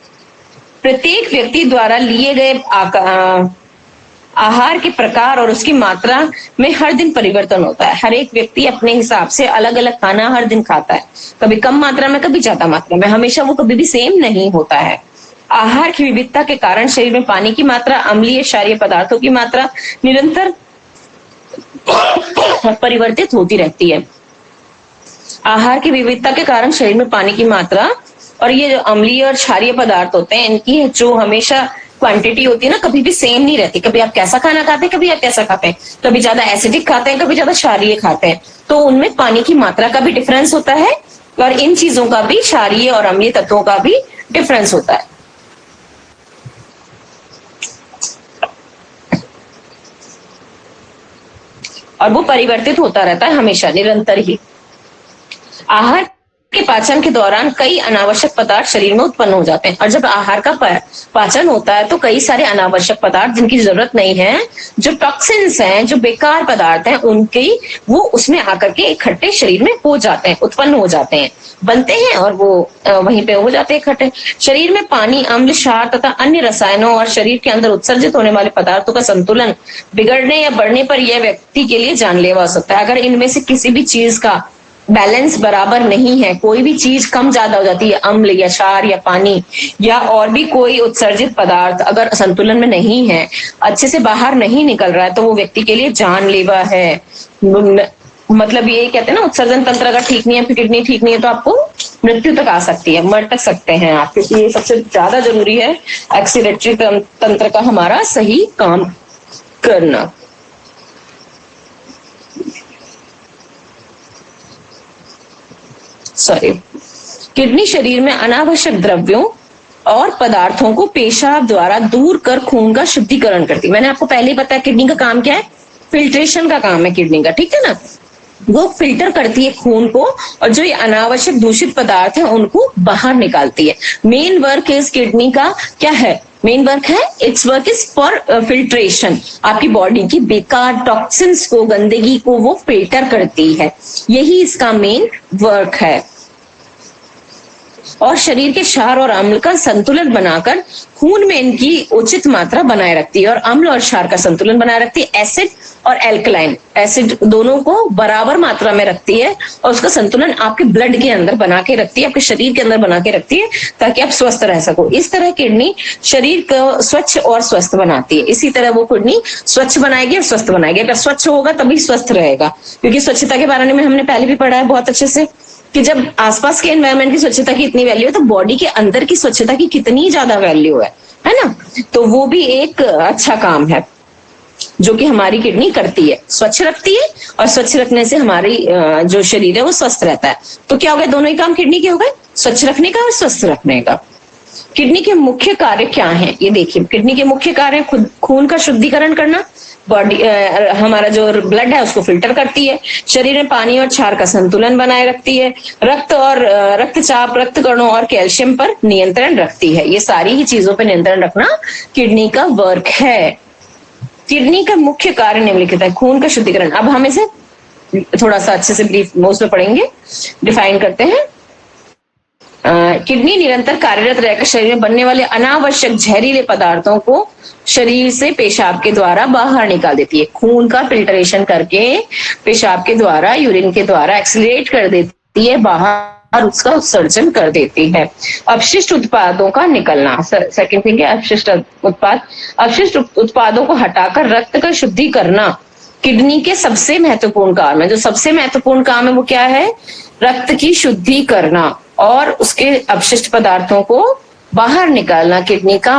प्रत्येक व्यक्ति द्वारा लिए गए आहार के प्रकार और उसकी मात्रा में हर दिन परिवर्तन होता है। हर एक व्यक्ति अपने हिसाब से अलग अलग खाना हर दिन खाता है, कभी कम मात्रा में, कभी ज्यादा मात्रा में, हमेशा वो कभी भी सेम नहीं होता है। आहार की विविधता के कारण शरीर में पानी की मात्रा, अम्लीय क्षारीय पदार्थों की मात्रा निरंतर परिवर्तित होती रहती है। आहार की विविधता के कारण शरीर में पानी की मात्रा और ये जो अम्लीय और क्षारीय पदार्थ होते हैं, इनकी जो हमेशा क्वांटिटी होती है ना, कभी भी सेम नहीं रहती। कभी आप कैसा खाना खाते हैं, कभी आप कैसा खाते हैं, कभी ज्यादा एसिडिक खाते हैं, कभी ज्यादा क्षारीय खाते हैं, तो उनमें पानी की मात्रा का भी डिफरेंस होता है, और इन चीजों का भी, क्षारीय और अम्लीय तत्वों का भी डिफरेंस होता है। और वो परिवर्तित होता रहता है हमेशा, निरंतर ही। आहार के पाचन के दौरान कई अनावश्यक पदार्थ शरीर में उत्पन्न हो जाते हैं, और जब आहार का पाचन होता है तो कई सारे अनावश्यक पदार्थ जिनकी जरूरत नहीं है, जो टॉक्सिन्स हैं, जो बेकार पदार्थ हैं, उनकी वो उसमें आकर के इकट्ठे शरीर में हो जाते हैं, उत्पन्न हो जाते हैं, बनते हैं, और वो वहीं पे हो जाते हैं इकट्ठे। शरीर में पानी, अम्ल, क्षार तथा अन्य रसायनों और शरीर के अंदर उत्सर्जित होने वाले पदार्थों का संतुलन बिगड़ने या बढ़ने पर यह व्यक्ति के लिए जानलेवा हो सकता है। अगर इनमें से किसी भी चीज का बैलेंस बराबर नहीं है, कोई भी चीज कम ज्यादा हो जाती है, अम्ल या क्षार या पानी या और भी कोई उत्सर्जित पदार्थ अगर संतुलन में नहीं है, अच्छे से बाहर नहीं निकल रहा है, तो वो व्यक्ति के लिए जानलेवा है। मतलब ये कहते हैं ना, उत्सर्जन तंत्र अगर ठीक नहीं है, फिर किडनी ठीक नहीं है, तो आपको मृत्यु तक आ सकती है, मर तक सकते हैं आप, क्योंकि ये सबसे ज्यादा जरूरी है एक्सीलेटरी तंत्र का हमारा सही काम करना। सॉरी, किडनी शरीर में अनावश्यक द्रव्यों और पदार्थों को पेशाब द्वारा दूर कर खून का शुद्धिकरण करती है। मैंने आपको पहले ही बताया किडनी का काम क्या है, फिल्ट्रेशन का काम है किडनी का, ठीक है ना। वो फिल्टर करती है खून को और जो ये अनावश्यक दूषित पदार्थ है उनको बाहर निकालती है। मेन वर्क इस किडनी का क्या है, मेन वर्क है, it's work is for filtration. आपकी बॉडी की बेकार टॉक्सिन्स को, गंदगी को वो फिल्टर करती है, यही इसका मेन वर्क है। और शरीर के क्षार और अम्ल का संतुलन बनाकर खून में इनकी उचित मात्रा बनाए रखती है और अम्ल और क्षार का संतुलन बनाए रखती है। एसिड और एल्कलाइन, एसिड दोनों को बराबर मात्रा में रखती है और उसका संतुलन आपके ब्लड के अंदर बना के रखती है, आपके शरीर के अंदर बना के रखती है, ताकि आप स्वस्थ रह सको। इस तरह किडनी शरीर को स्वच्छ और स्वस्थ बनाती है। इसी तरह वो किडनी स्वच्छ बनाएगी और स्वस्थ बनाएगी। अगर स्वच्छ होगा तभी स्वस्थ रहेगा, क्योंकि स्वच्छता के बारे में हमने पहले भी पढ़ा है बहुत अच्छे से कि जब आसपास के एनवायरनमेंट की स्वच्छता की इतनी वैल्यू है, तो बॉडी के अंदर की स्वच्छता की कितनी ज्यादा वैल्यू है ना। तो वो भी एक अच्छा काम है जो कि हमारी किडनी करती है, स्वच्छ रखती है, और स्वच्छ रखने से हमारी जो शरीर है वो स्वस्थ रहता है। तो क्या हो गया, दोनों ही काम किडनी के हो गए, स्वच्छ रखने का और स्वस्थ रखने का। किडनी के मुख्य कार्य क्या है, ये देखिए। किडनी के मुख्य कार्य खून का शुद्धिकरण करना, बॉडी हमारा जो ब्लड है उसको फिल्टर करती है, शरीर में पानी और क्षार का संतुलन बनाए रखती है, रक्त और रक्तचाप, रक्त कणों और कैल्शियम पर नियंत्रण रखती है। ये सारी ही चीजों पर नियंत्रण रखना किडनी का वर्क है। किडनी का मुख्य कार्य निम्नलिखित है। खून का शुद्धिकरण, अब हम इसे थोड़ा सा अच्छे से ब्रीफ उसमें पढ़ेंगे, डिफाइन करते हैं। किडनी निरंतर कार्यरत रहकर शरीर में बनने वाले अनावश्यक जहरीले पदार्थों को शरीर से पेशाब के द्वारा बाहर निकाल देती है। खून का फिल्ट्रेशन करके पेशाब के द्वारा, यूरिन के द्वारा एक्सीलरेट कर देती है, बाहर उसका उत्सर्जन कर देती है। अपशिष्ट उत्पादों का निकलना, सेकंड थिंग है अपशिष्ट उत्पाद। अपशिष्ट उत्पादों को हटाकर रक्त का शुद्धि करना किडनी के सबसे महत्वपूर्ण काम है। जो सबसे महत्वपूर्ण काम है वो क्या है, रक्त की शुद्धि करना और उसके अपशिष्ट पदार्थों को बाहर निकालना किडनी का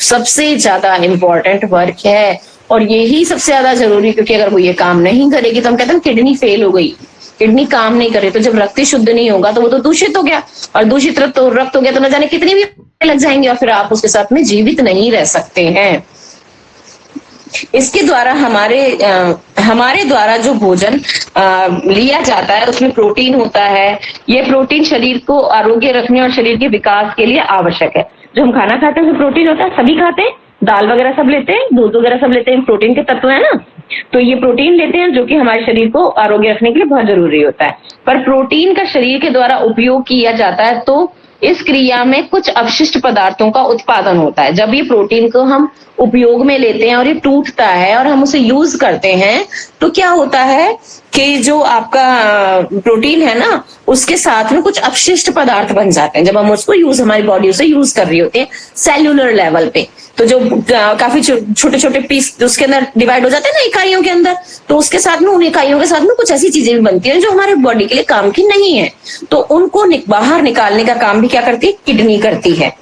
सबसे ज्यादा इंपॉर्टेंट वर्क है। और यही सबसे ज्यादा जरूरी, क्योंकि अगर वो ये काम नहीं करेगी तो हम कहते हैं किडनी फेल हो गई, किडनी काम नहीं करे। तो जब रक्त शुद्ध नहीं होगा तो वो तो दूषित हो गया, और दूषित रक्त हो गया तो न जाने कितनी भी लग जाएंगे, और फिर आप उसके साथ में जीवित नहीं रह सकते हैं। इसके द्वारा हमारे द्वारा जो भोजन लिया जाता है उसमें प्रोटीन होता है। ये प्रोटीन शरीर को आरोग्य रखने और शरीर के विकास के लिए आवश्यक है। जो हम खाना खाते हैं उसमें प्रोटीन होता है, सभी खाते हैं, दाल वगैरह सब लेते हैं, दूध वगैरह सब लेते हैं, प्रोटीन के तत्व है ना। तो ये प्रोटीन लेते हैं जो कि हमारे शरीर को आरोग्य रखने के लिए बहुत जरूरी होता है। पर प्रोटीन का शरीर के द्वारा उपयोग किया जाता है तो इस क्रिया में कुछ अपशिष्ट पदार्थों का उत्पादन होता है। जब ये प्रोटीन को हम उपयोग में लेते हैं और ये टूटता है और हम उसे यूज करते हैं, तो क्या होता है कि जो आपका प्रोटीन है ना, उसके साथ में कुछ अपशिष्ट पदार्थ बन जाते हैं। जब हम उसको हमारी बॉडी उसे यूज कर रही होती है सेल्यूलर लेवल पे, तो जो काफी छोटे छोटे पीस उसके अंदर डिवाइड हो जाते हैं ना इकाइयों के अंदर, तो उसके साथ में, उन इकाइयों के साथ में कुछ ऐसी चीजें भी बनती हैं जो हमारे बॉडी के लिए काम की नहीं है। तो उनको बाहर निकालने का काम भी क्या करती है, किडनी करती है।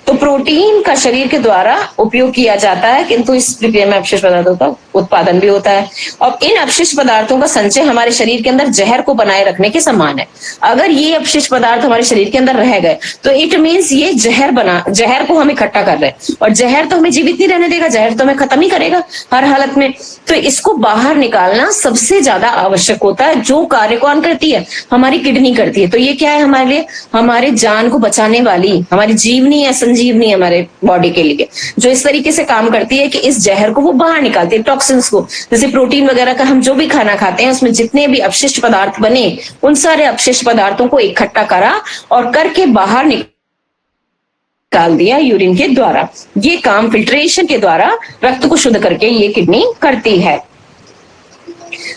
तो प्रोटीन का शरीर के द्वारा उपयोग किया जाता है, किंतु इस प्रक्रिया में अपशिष्ट पदार्थों का उत्पादन भी होता है। और इन अपशिष्ट पदार्थों का संचय हमारे शरीर के अंदर जहर को बनाए रखने के समान है। अगर ये अपशिष्ट पदार्थ हमारे शरीर के अंदर रह गए तो इट मीन्स ये जहर को हम इकट्ठा कर रहे हैं, और जहर तो हमें जीवित नहीं रहने देगा, जहर तो हमें खत्म ही करेगा हर हालत में। तो इसको बाहर निकालना सबसे ज्यादा आवश्यक होता है। जो कार्य कौन करती है, हमारी किडनी करती है। तो ये क्या है हमारे लिए, हमारे जान को बचाने वाली, हमारी जीवनी है, संजीवनी हमारे बॉडी के लिए, जो इस तरीके से काम करती है कि इस जहर को वो बाहर निकालती है, टॉक्सिन्स को। जैसे प्रोटीन वगैरह का हम जो भी खाना खाते हैं उसमें जितने भी अपशिष्ट पदार्थ बने, उन सारे अपशिष्ट पदार्थों को इकट्ठा करा और करके बाहर निकाल दिया यूरिन के द्वारा। ये काम फिल्ट्रेशन के द्वारा रक्त को शुद्ध करके ये किडनी करती है।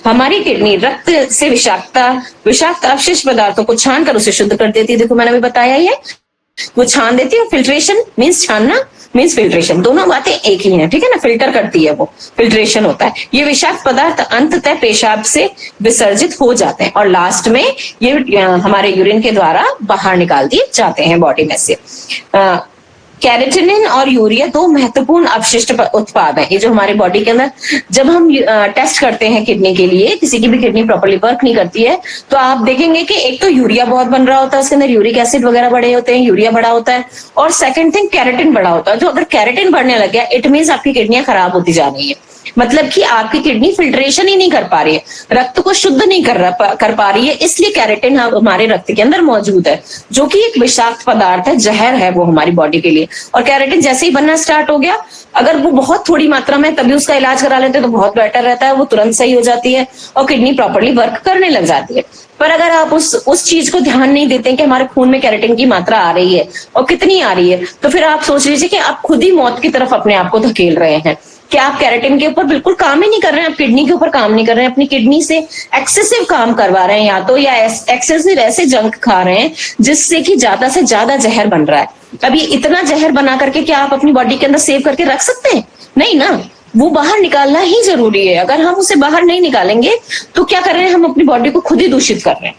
हमारी किडनी रक्त से विषाक्त अपशिष्ट पदार्थों को छान कर उसे शुद्ध कर देती है। देखो मैंने अभी बताया ही है, वो छान देती है। फिल्ट्रेशन मीन्स छानना, मीन्स फिल्ट्रेशन, दोनों बातें एक ही हैं, ठीक है ना। फिल्टर करती है, वो फिल्ट्रेशन होता है। ये विषाक्त पदार्थ अंततः पेशाब से विसर्जित हो जाते हैं और लास्ट में ये हमारे यूरिन के द्वारा बाहर निकाल दिए जाते हैं बॉडी में से। कैरेटिनिन और यूरिया दो महत्वपूर्ण अपशिष्ट उत्पाद हैं। ये जो हमारे बॉडी के अंदर जब हम टेस्ट करते हैं किडनी के लिए, किसी की भी किडनी प्रॉपर्ली वर्क नहीं करती है तो आप देखेंगे कि एक तो यूरिया बहुत बन रहा होता है, उसके अंदर यूरिक एसिड वगैरह बड़े होते हैं, यूरिया बड़ा होता है, और सेकंड थिंग कैरेटिन बड़ा होता है। तो अगर कैरेटिन बढ़ने लग गया इट मीन्स आपकी किडनियां खराब होती जा रही है, मतलब कि आपकी किडनी फिल्ट्रेशन ही नहीं कर पा रही है, रक्त को शुद्ध नहीं कर पा रही है। इसलिए कैरेटिन हमारे रक्त के अंदर मौजूद है, जो कि एक विषाक्त पदार्थ है, जहर है वो हमारी बॉडी के लिए। और कैरेटिन जैसे ही बनना स्टार्ट हो गया, अगर वो बहुत थोड़ी मात्रा में तभी उसका इलाज करा लेते हैं तो बहुत बेटर रहता है, वो तुरंत सही हो जाती है और किडनी प्रॉपर्ली वर्क करने लग जाती है। पर अगर आप उस चीज को ध्यान नहीं देते कि हमारे खून में कैरेटिन की मात्रा आ रही है और कितनी आ रही है, तो फिर आप सोच लीजिए कि आप खुद ही मौत की तरफ अपने आप को धकेल रहे हैं कि आप कैरेटिन के ऊपर बिल्कुल काम ही नहीं कर रहे हैं, आप किडनी के ऊपर काम नहीं कर रहे हैं, अपनी किडनी से एक्सेसिव काम करवा रहे हैं या तो, या एक्सेसिव ऐसे जंक खा रहे हैं जिससे कि ज्यादा से ज्यादा जहर बन रहा है। अब ये इतना जहर बना करके क्या आप अपनी बॉडी के अंदर सेव करके रख सकते हैं? नहीं ना, वो बाहर निकालना ही जरूरी है। अगर हम उसे बाहर नहीं निकालेंगे तो क्या कर रहे हैं, हम अपनी बॉडी को खुद ही दूषित कर रहे हैं।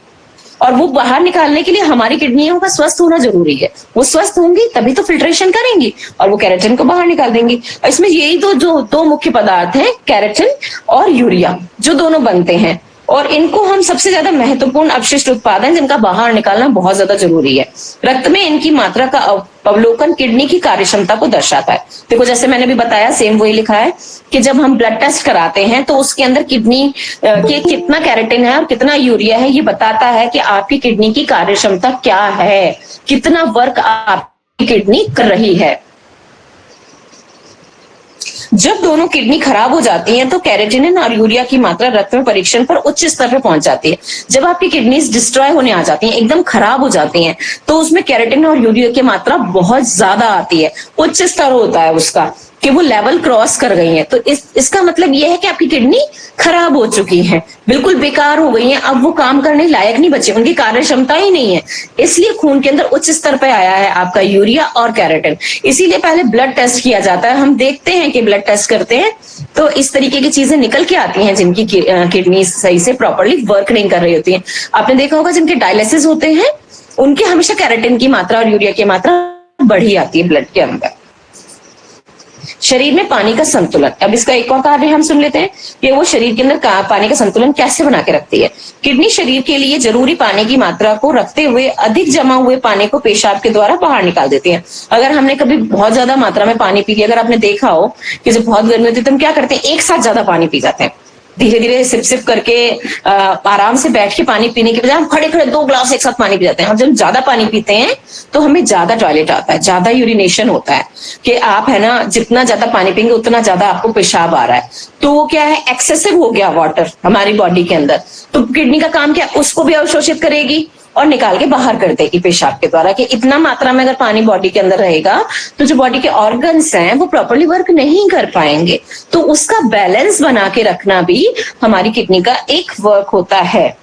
और वो बाहर निकालने के लिए हमारी किडनियों का स्वस्थ होना जरूरी है। वो स्वस्थ होंगी तभी तो फिल्ट्रेशन करेंगी और वो कैरेटिन को बाहर निकाल देंगी। इसमें यही दो मुख्य पदार्थ हैं, कैरेटिन और यूरिया, जो दोनों बनते हैं। और इनको हम सबसे ज्यादा महत्वपूर्ण अपशिष्ट उत्पाद हैं जिनका बाहर निकालना बहुत ज्यादा जरूरी है। रक्त में इनकी मात्रा का अवलोकन किडनी की कार्यक्षमता को दर्शाता है। देखो जैसे मैंने भी बताया, सेम वही लिखा है कि जब हम ब्लड टेस्ट कराते हैं तो उसके अंदर किडनी के कितना कैरेटिन है और कितना यूरिया है, ये बताता है कि आपकी किडनी की कार्यक्षमता क्या है, कितना वर्क आपकी किडनी कर रही है। जब दोनों किडनी खराब हो जाती हैं तो कैरेटिनिन और यूरिया की मात्रा रक्त में परीक्षण पर उच्च स्तर पर पहुंच जाती है। जब आपकी किडनीज डिस्ट्रॉय होने आ जाती हैं, एकदम खराब हो जाती हैं, तो उसमें कैरेटिन और यूरिया की मात्रा बहुत ज्यादा आती है, उच्च स्तर होता है उसका कि वो लेवल क्रॉस कर गई है। तो इसका मतलब ये है कि आपकी किडनी खराब हो चुकी है, बिल्कुल बेकार हो गई है, अब वो काम करने लायक नहीं बचे, उनकी कार्य क्षमता ही नहीं है। इसलिए खून के अंदर उच्च स्तर पे आया है आपका यूरिया और कैरेटिन। इसीलिए पहले ब्लड टेस्ट किया जाता है। हम देखते हैं कि ब्लड टेस्ट करते हैं तो इस तरीके की चीजें निकल के आती हैं जिनकी किडनी सही से प्रॉपरली वर्क नहीं कर रही होती है। आपने देखा होगा जिनके डायलिसिस होते हैं उनके हमेशा कैरेटिन की मात्रा और यूरिया की मात्रा बढ़ी आती है ब्लड के अंदर। शरीर में पानी का संतुलन, अब इसका एक और कार्य हम सुन लेते हैं कि वो शरीर के अंदर पानी का संतुलन कैसे बना के रखती है। किडनी शरीर के लिए जरूरी पानी की मात्रा को रखते हुए अधिक जमा हुए पानी को पेशाब के द्वारा बाहर निकाल देती है। अगर हमने कभी बहुत ज्यादा मात्रा में पानी पी लिया, अगर आपने देखा हो कि जब बहुत गर्मी होती है तो हम क्या करते हैं, एक साथ ज्यादा पानी पी जाते हैं, धीरे धीरे सिप सिप करके आराम से बैठ के पानी पीने के बजाय हम खड़े खड़े 2 ग्लास एक साथ पानी पी जाते हैं। और जब ज्यादा पानी पीते हैं तो हमें ज्यादा टॉयलेट आता है, ज्यादा यूरिनेशन होता है कि आप है ना जितना ज्यादा पानी पिएंगे उतना ज्यादा आपको पेशाब आ रहा है। तो वो क्या है, एक्सेसिव हो गया वाटर हमारी बॉडी के अंदर। तो किडनी का काम क्या, उसको भी अवशोषित करेगी और निकाल के बाहर कर देगी पेशाब के द्वारा। कि इतना मात्रा में अगर पानी बॉडी के अंदर रहेगा तो जो बॉडी के ऑर्गन्स हैं वो प्रॉपर्ली वर्क नहीं कर पाएंगे। तो उसका बैलेंस बना के रखना भी हमारी किडनी का एक वर्क होता है।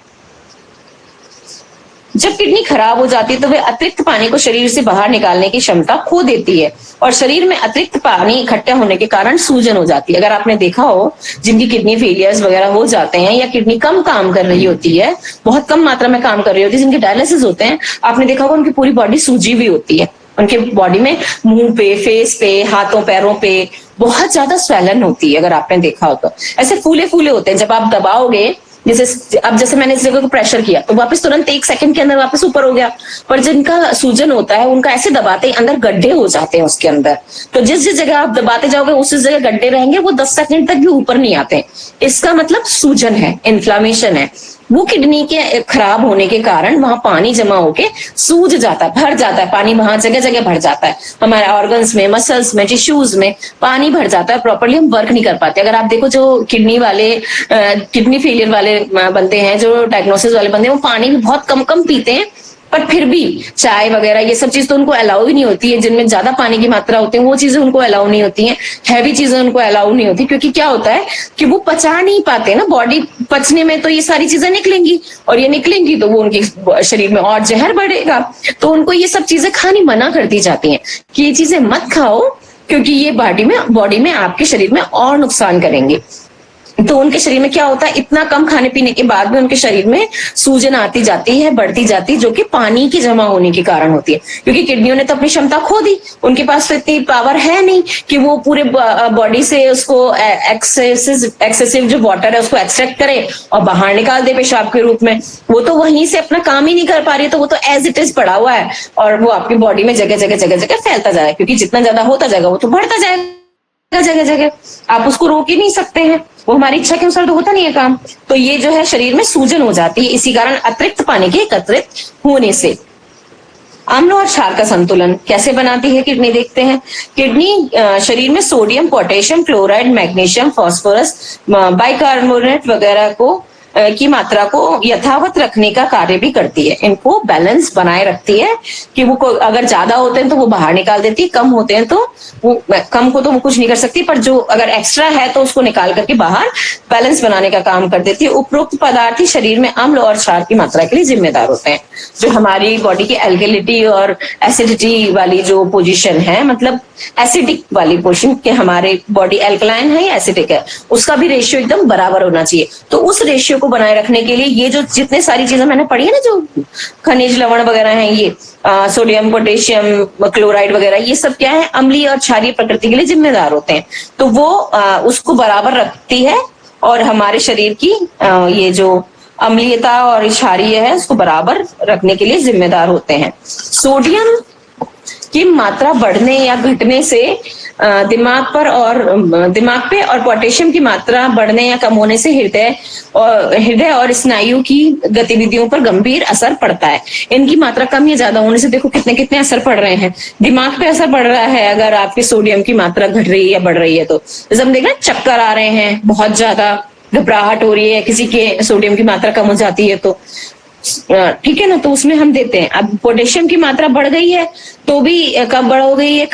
जब किडनी खराब हो जाती है तो वह अतिरिक्त पानी को शरीर से बाहर निकालने की क्षमता खो देती है और शरीर में अतिरिक्त पानी इकट्ठा होने के कारण सूजन हो जाती है। अगर आपने देखा हो जिनकी किडनी फेलियर्स वगैरह हो जाते हैं या किडनी कम काम कर रही होती है, बहुत कम मात्रा में काम कर रही होती है, जिनके डायलिसिस होते हैं, आपने देखा होगा उनकी पूरी बॉडी सूजी हुई होती है। उनके बॉडी में मुंह पे, फेस पे, हाथों पैरों पे बहुत ज्यादा स्वेलन होती है। अगर आपने देखा हो तो ऐसे फूले फूले होते हैं। जब आप दबाओगे, जैसे मैंने इस जगह को प्रेशर किया तो वापस तुरंत 1 सेकंड के अंदर वापस ऊपर हो गया। पर जिनका सूजन होता है उनका ऐसे दबाते ही अंदर गड्ढे हो जाते हैं उसके अंदर। तो जिस जगह आप दबाते जाओगे उस जगह गड्ढे रहेंगे, वो 10 सेकंड तक भी ऊपर नहीं आते। इसका मतलब सूजन है, इन्फ्लामेशन है। वो किडनी के खराब होने के कारण वहां पानी जमा होके सूज जाता है, भर जाता है, पानी वहां जगह जगह भर जाता है। हमारे ऑर्गन्स में, मसल्स में, टिश्यूज में पानी भर जाता है, प्रॉपर्ली हम वर्क नहीं कर पाते। अगर आप देखो जो किडनी फेलियर वाले बनते हैं, जो डायग्नोसिस वाले बनते हैं, वो पानी भी बहुत कम कम पीते हैं पर फिर भी चाय वगैरह ये सब चीज तो उनको अलाउ ही नहीं होती है, जिनमें ज्यादा पानी की मात्रा होती है वो चीजें उनको अलाउ नहीं होती हैं, हैवी चीजें उनको अलाउ नहीं होती, क्योंकि क्या होता है कि वो पचा नहीं पाते ना, बॉडी पचने में तो ये सारी चीजें निकलेंगी, और ये निकलेंगी तो वो उनके शरीर में और जहर बढ़ेगा, तो उनको ये सब चीजें खानी मना कर दी जाती हैं कि ये चीजें मत खाओ, क्योंकि ये बॉडी में आपके शरीर में और नुकसान करेंगे। तो उनके शरीर में क्या होता है, इतना कम खाने पीने के बाद भी उनके शरीर में सूजन आती जाती है, बढ़ती जाती है, जो कि पानी की जमा होने के कारण होती है, क्योंकि किडनियों ने तो अपनी क्षमता खो दी, उनके पास तो इतनी पावर है नहीं कि वो पूरे बॉडी से उसको एक्सेसिव जो वाटर है उसको एक्सट्रैक्ट करे और बाहर निकाल दे पेशाब के रूप में। वो तो वहीं से अपना काम ही नहीं कर पा रही है, तो वो तो एज इट इज पड़ा हुआ है और वो आपकी बॉडी में जगह जगह जगह जगह फैलता जाएगा, क्योंकि जितना ज्यादा होता जाएगा वो तो बढ़ता जाएगा जगह जगह, आप उसको रोक ही नहीं सकते हैं, वो हमारी इच्छा के अनुसार तो होता नहीं है काम। तो ये जो है शरीर में सूजन हो जाती है, इसी कारण अतिरिक्त पानी के एकत्रित होने से। अम्ल और क्षार का संतुलन कैसे बनाती है किडनी, देखते हैं। किडनी शरीर में sodium, potassium, chloride, magnesium, phosphorus, bicarbonate वगैरह को की मात्रा को यथावत रखने का कार्य भी करती है, इनको बैलेंस बनाए रखती है कि वो अगर ज्यादा होते हैं तो वो बाहर निकाल देती है, कम होते हैं तो वो कम को तो वो कुछ नहीं कर सकती, पर जो अगर एक्स्ट्रा है तो उसको निकाल करके बाहर बैलेंस बनाने का काम कर देती है। उपरोक्त पदार्थ ही शरीर में अम्ल और क्षार की मात्रा के लिए जिम्मेदार होते हैं, जो हमारी बॉडी की एल्कलिटी और एसिडिटी वाली जो पोजीशन है, मतलब एसिडिक वाली पोजीशन के हमारे बॉडी एल्कलाइन है या एसिडिक है, उसका भी रेशियो एकदम बराबर होना चाहिए। तो उस रेशियो को बनाए रखने के लिए ये जो जितने सारी चीजें मैंने पढ़ी है ना, जो खनिज लवण वगैरह हैं, ये सोडियम, पोटेशियम, क्लोराइड वगैरह, ये सब क्या है, अम्लीय और क्षारीय प्रकृति के लिए जिम्मेदार होते हैं, तो वो उसको बराबर रखती है और हमारे शरीर की ये जो अम्लीयता और क्षारीय है उसको बराबर रखने के लिए जिम्मेदार होते हैं। सोडियम की मात्रा बढ़ने या घटने से दिमाग पे और पोटेशियम की मात्रा बढ़ने या कम होने से हृदय और स्नायु की गतिविधियों पर गंभीर असर पड़ता है। इनकी मात्रा कम या ज्यादा होने से देखो कितने कितने असर पड़ रहे हैं, दिमाग पे असर पड़ रहा है अगर आपकी सोडियम की मात्रा घट रही है या बढ़ रही है तो। जैसे हम देख रहे हैं चक्कर आ रहे हैं, बहुत ज्यादा घबराहट हो रही है, किसी के सोडियम की मात्रा कम हो जाती है तो ठीक है ना, तो उसमें हम देते हैं। अब पोटेशियम की मात्रा बढ़ गई है तो भी कम हो गई है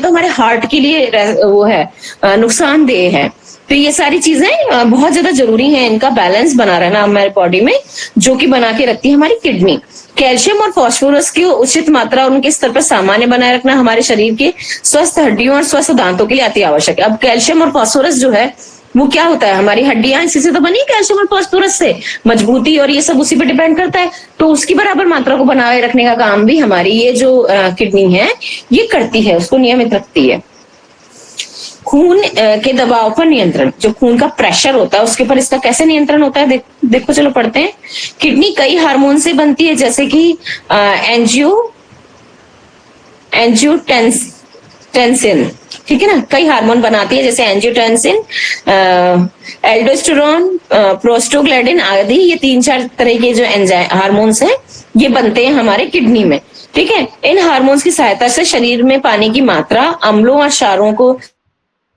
तो हमारे हार्ट के लिए वो है नुकसानदेह है। तो ये सारी चीजें बहुत ज्यादा जरूरी है, इनका बैलेंस बना रहना हमारे बॉडी में, जो कि बना के रखती है हमारी किडनी। कैल्शियम और फास्फोरस की उचित मात्रा और उनके स्तर पर सामान्य बनाए रखना हमारे शरीर के स्वस्थ हड्डियों और स्वस्थ दांतों के लिए अति आवश्यक है। अब कैल्शियम और फास्फोरस जो है वो क्या होता है, हमारी हड्डियां इसी से तो बनी, कैल्शियम और फास्फोरस से, मजबूती और ये सब उसी पे डिपेंड करता है। तो उसकी बराबर मात्रा को बनाए रखने का काम भी हमारी ये जो किडनी है ये करती है, उसको नियमित रखती है। खून के दबाव पर नियंत्रण, जो खून का प्रेशर होता है उसके ऊपर इसका कैसे नियंत्रण होता है, देखो चलो पढ़ते हैं। किडनी कई हार्मोन से बनती है, जैसे कि एंजियोटेंसिन, ठीक है ना, कई हार्मोन बनाती है, जैसे एंजियोटेंसिन, एल्डोस्टेरोन, प्रोस्टोग्लैंडिन आदि। ये 3-4 तरह के जो हार्मोन्स हैं ये बनते हैं हमारे किडनी में, ठीक है। इन हार्मोन्स की सहायता से शरीर में पानी की मात्रा, अम्लों और क्षारों को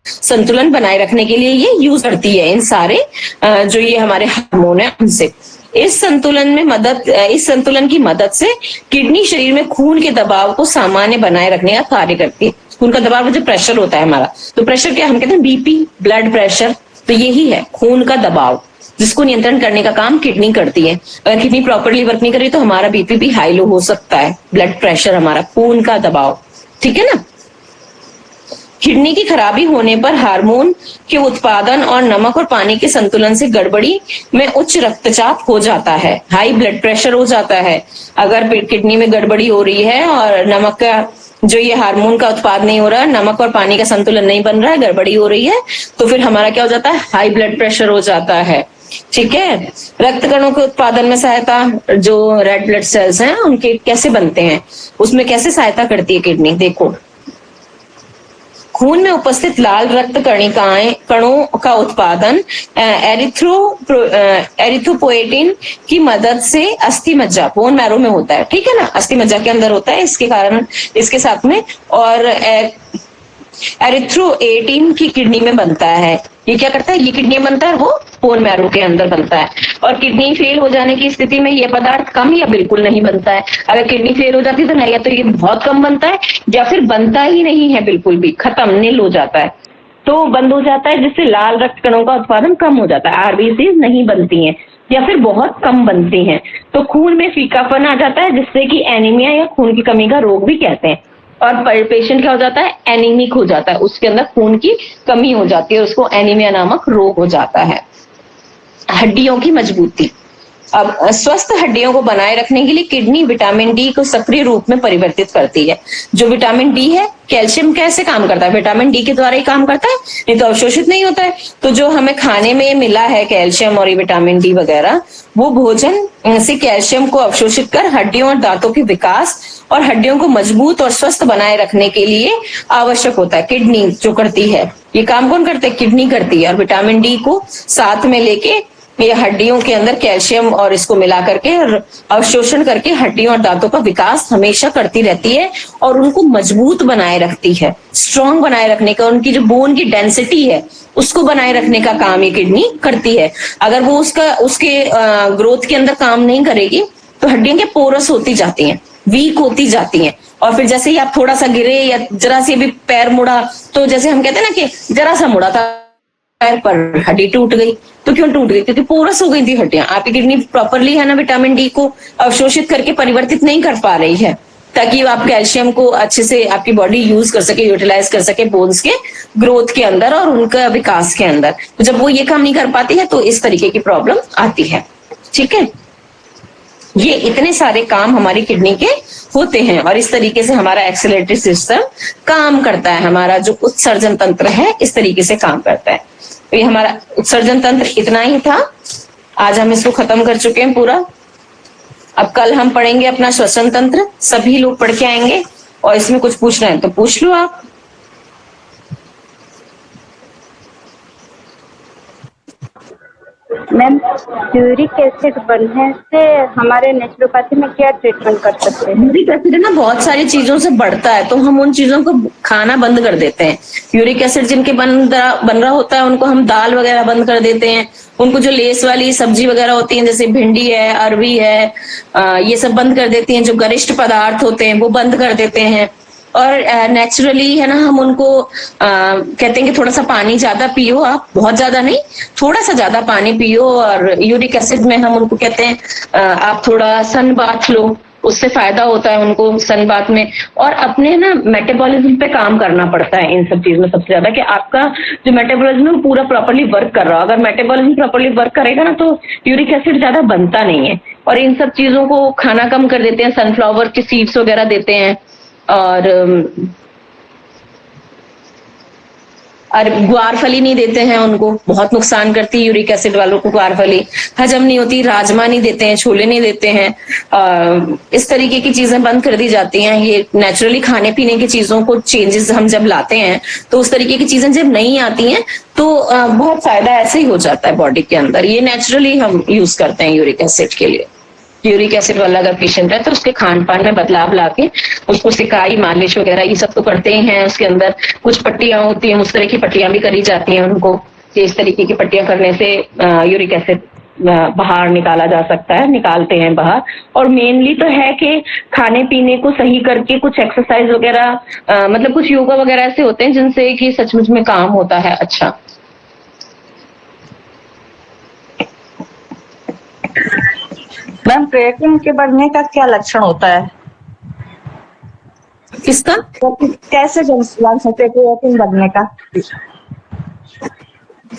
संतुलन बनाए रखने के लिए ये यूज करती है, इन सारे जो ये हमारे हार्मोन है उनसे। इस संतुलन की मदद से किडनी शरीर में खून के दबाव को सामान्य बनाए रखने का कार्य करती है। खून का दबाव जो प्रेशर होता है हमारा, तो प्रेशर क्या हम कहते हैं, बीपी, ब्लड प्रेशर, तो यही है खून का दबाव, जिसको नियंत्रण करने का काम किडनी करती है। अगर किडनी प्रॉपरली वर्क नहीं करी तो हमारा बीपी भी हाई लो हो सकता है, ब्लड प्रेशर, हमारा खून का दबाव, ठीक है ना। किडनी की खराबी होने पर हार्मोन के उत्पादन और नमक और पानी के संतुलन से गड़बड़ी में उच्च रक्तचाप हो जाता है, हाई ब्लड प्रेशर हो जाता है। अगर किडनी में गड़बड़ी हो रही है और नमक का जो ये हार्मोन का उत्पाद नहीं हो रहा है, नमक और पानी का संतुलन नहीं बन रहा है, गड़बड़ी हो रही है, तो फिर हमारा क्या हो जाता है, हाई ब्लड प्रेशर हो जाता है, ठीक है। रक्त कणों के उत्पादन में सहायता, जो रेड ब्लड सेल्स हैं उनके कैसे बनते हैं, उसमें कैसे सहायता करती है किडनी, देखो। खून में उपस्थित लाल रक्त कणों का उत्पादन एरिथ्रोपोएटिन की मदद से अस्थि मज्जा, बोन मैरो में होता है, ठीक है ना, अस्थि मज्जा के अंदर होता है, इसके कारण इसके साथ में, और एरिथ्रोएटिन की किडनी में बनता है। ये क्या करता है, ये किडनी में बनता है, वो बोन मैरो के अंदर बनता है। और किडनी फेल हो जाने की स्थिति में ये पदार्थ कम या बिल्कुल नहीं बनता है। अगर किडनी फेल हो जाती है तो या तो ये बहुत कम बनता है या फिर बनता ही नहीं है, बिल्कुल भी खत्म, नील हो जाता है, तो बंद हो जाता है, जिससे लाल रक्त कणों का उत्पादन कम हो जाता है, आरबीसी नहीं बनती हैं या फिर बहुत कम बनती हैं। तो खून में फीकापन आ जाता है, जिससे कि एनीमिया या खून की कमी का रोग भी कहते हैं। और पेशेंट क्या हो जाता है, एनीमिक हो जाता है, उसके अंदर खून की कमी हो जाती है, उसको एनीमिया नामक रोग हो जाता है। हड्डियों की मजबूती। अब स्वस्थ हड्डियों को बनाए रखने के लिए किडनी विटामिन डी को सक्रिय रूप में परिवर्तित करती है। जो विटामिन डी है, कैल्शियम कैसे काम करता है, विटामिन डी के द्वारा ही काम करता है, नहीं तो अवशोषित नहीं होता है। तो जो हमें खाने में मिला है कैल्शियम और ये विटामिन डी वगैरह, वो भोजन से कैल्शियम को अवशोषित कर हड्डियों और दांतों के विकास और हड्डियों को मजबूत और स्वस्थ बनाए रखने के लिए आवश्यक होता है। किडनी जो करती है, ये काम कौन करता है, किडनी करती है। और विटामिन डी को साथ में लेके ये हड्डियों के अंदर कैल्शियम और इसको मिला करके अवशोषण करके हड्डियों और दांतों का विकास हमेशा करती रहती है और उनको मजबूत बनाए रखती है, स्ट्रांग बनाए रखने का, उनकी जो बोन की डेंसिटी है उसको बनाए रखने का काम ये किडनी करती है। अगर वो उसके ग्रोथ के अंदर काम नहीं करेगी तो हड्डियां क्या पोरस होती जाती हैं, वीक होती जाती हैं। और फिर जैसे ही आप थोड़ा सा गिरे या जरा सी भी पैर मुड़ा, तो जैसे हम कहते हैं ना कि जरा सा मुड़ा था पैर पर, हड्डी टूट गई। तो क्यों टूट गई, क्योंकि पोरस हो गई थी हड्डियां। आपकी किडनी प्रॉपरली है ना विटामिन डी को अवशोषित करके परिवर्तित नहीं कर पा रही है, ताकि आप कैल्शियम को अच्छे से आपकी बॉडी यूज कर सके, यूटिलाइज कर सके बोन्स के ग्रोथ के अंदर और उनका विकास के अंदर। तो जब वो ये काम नहीं कर पाती है तो इस तरीके की प्रॉब्लम आती है। ठीक है, ये इतने सारे काम हमारी किडनी के होते हैं और इस तरीके से हमारा एक्सीलरेटरी सिस्टम काम करता है। हमारा जो उत्सर्जन तंत्र है इस तरीके से काम करता है। तो ये हमारा उत्सर्जन तंत्र इतना ही था, आज हम इसको खत्म कर चुके हैं पूरा। अब कल हम पढ़ेंगे अपना श्वसन तंत्र, सभी लोग पढ़ के आएंगे और इसमें कुछ पूछना है तो पूछ लो आप। मैम, यूरिक एसिड बढ़ने से हमारे नेचुरोपैथी में क्या ट्रीटमेंट कर सकते हैं? यूरिक एसिड ना बहुत सारी चीजों से बढ़ता है, तो हम उन चीजों को खाना बंद कर देते हैं। यूरिक एसिड जिनके बन रहा होता है उनको हम दाल वगैरह बंद कर देते हैं। उनको जो लेस वाली सब्जी वगैरह होती है जैसे भिंडी है, अरवी है, ये सब बंद कर देती हैं। जो गरिष्ठ पदार्थ होते हैं वो बंद कर देते हैं। और नेचुरली है ना, हम उनको कहते हैं कि थोड़ा सा पानी ज्यादा पियो, आप बहुत ज्यादा नहीं, थोड़ा सा ज्यादा पानी पियो। और यूरिक एसिड में हम उनको कहते हैं आप थोड़ा सन बाथ लो, उससे फायदा होता है उनको सन बाथ में। और अपने ना मेटाबॉलिज्म पे काम करना पड़ता है इन सब चीज में सबसे ज्यादा, कि आपका जो मेटाबॉलिज्म है पूरा प्रॉपर्ली वर्क कर रहा हो। अगर मेटाबॉलिज्म प्रॉपर्ली वर्क करेगा ना तो यूरिक एसिड ज्यादा बनता नहीं है। और इन सब चीजों को खाना कम कर देते हैं, सनफ्लावर के सीड्स वगैरह देते हैं। और ग्वारफली नहीं देते हैं, उनको बहुत नुकसान करती है यूरिक एसिड वालों को ग्वारफली, हजम नहीं होती। राजमा नहीं देते हैं, छोले नहीं देते हैं। इस तरीके की चीजें बंद कर दी जाती हैं। ये नेचुरली खाने पीने की चीजों को चेंजेस हम जब लाते हैं तो उस तरीके की चीजें जब नहीं आती हैं तो बहुत फायदा ऐसे ही हो जाता है बॉडी के अंदर। ये नेचुरली हम यूज करते हैं यूरिक एसिड के लिए। यूरिक एसिड वाला अगर पेशेंट है तो उसके खान पान में बदलाव लाके उसको सिकाई, मालिश वगैरह ये सब तो करते ही हैं। उसके अंदर कुछ पट्टियां होती हैं, उस तरह की पट्टियां भी करी जाती हैं उनको, इस तरीके की पट्टियां करने से यूरिक एसिड बाहर निकाला जा सकता है, निकालते हैं बाहर। और मेनली तो है कि खाने पीने को सही करके कुछ एक्सरसाइज वगैरह, मतलब कुछ योगा वगैरह ऐसे होते हैं जिनसे कि सचमुच में काम होता है। अच्छा, मैम, क्रिएटिन के बढ़ने का क्या लक्षण होता है? किसका? कैसे जान सकते हैं क्रिएटिन बढ़ने का?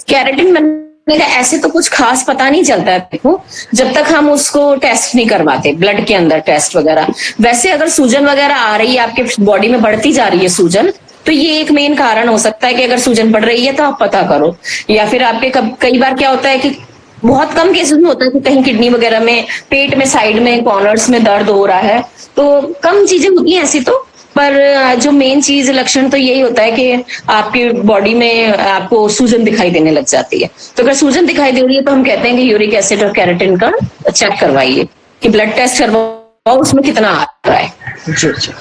केराटिन बनने का ऐसे तो कुछ खास पता नहीं चलता है देखो, जब तक हम उसको टेस्ट नहीं करवाते, ब्लड के अंदर टेस्ट वगैरह। वैसे अगर सूजन वगैरह आ रही है, आपके बॉडी में बढ़ती जा रही है सूजन, तो ये एक मेन कारण हो सकता है कि अगर सूजन बढ़ रही है तो आप पता करो। या फिर आपके कई बार क्या होता है कि बहुत कम केसेस में होता है कि कहीं किडनी वगैरह में, पेट में, साइड में, कॉर्नर्स में दर्द हो रहा है, तो कम चीजें होती हैं ऐसी तो। पर जो मेन चीज लक्षण तो यही होता है कि आपकी बॉडी में आपको सूजन दिखाई देने लग जाती है। तो अगर सूजन दिखाई दे रही है तो हम कहते हैं कि यूरिक एसिड और केराटिन का चेक करवाइए, कि ब्लड टेस्ट करवाओ उसमें कितना आ रहा है। जी जी,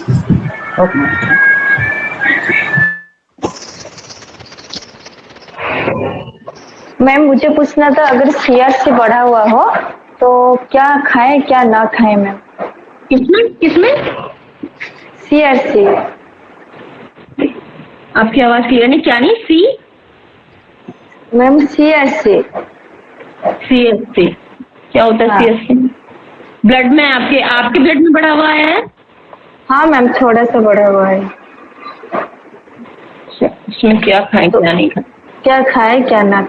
मैम मुझे पूछना था, अगर CRC बढ़ा हुआ हो तो क्या खाएं क्या ना खाएं मैम? किसमें CRC। आपकी आवाज क्लियर नहीं, क्या नहीं? Ma'am CRC। CSC क्या होता है? हाँ। CSC ब्लड में, आपके ब्लड में बढ़ा हुआ है? हाँ मैम, थोड़ा सा बढ़ा हुआ है। इसमें क्या खाएं क्या नहीं खाएं? क्या खाएं क्या ना?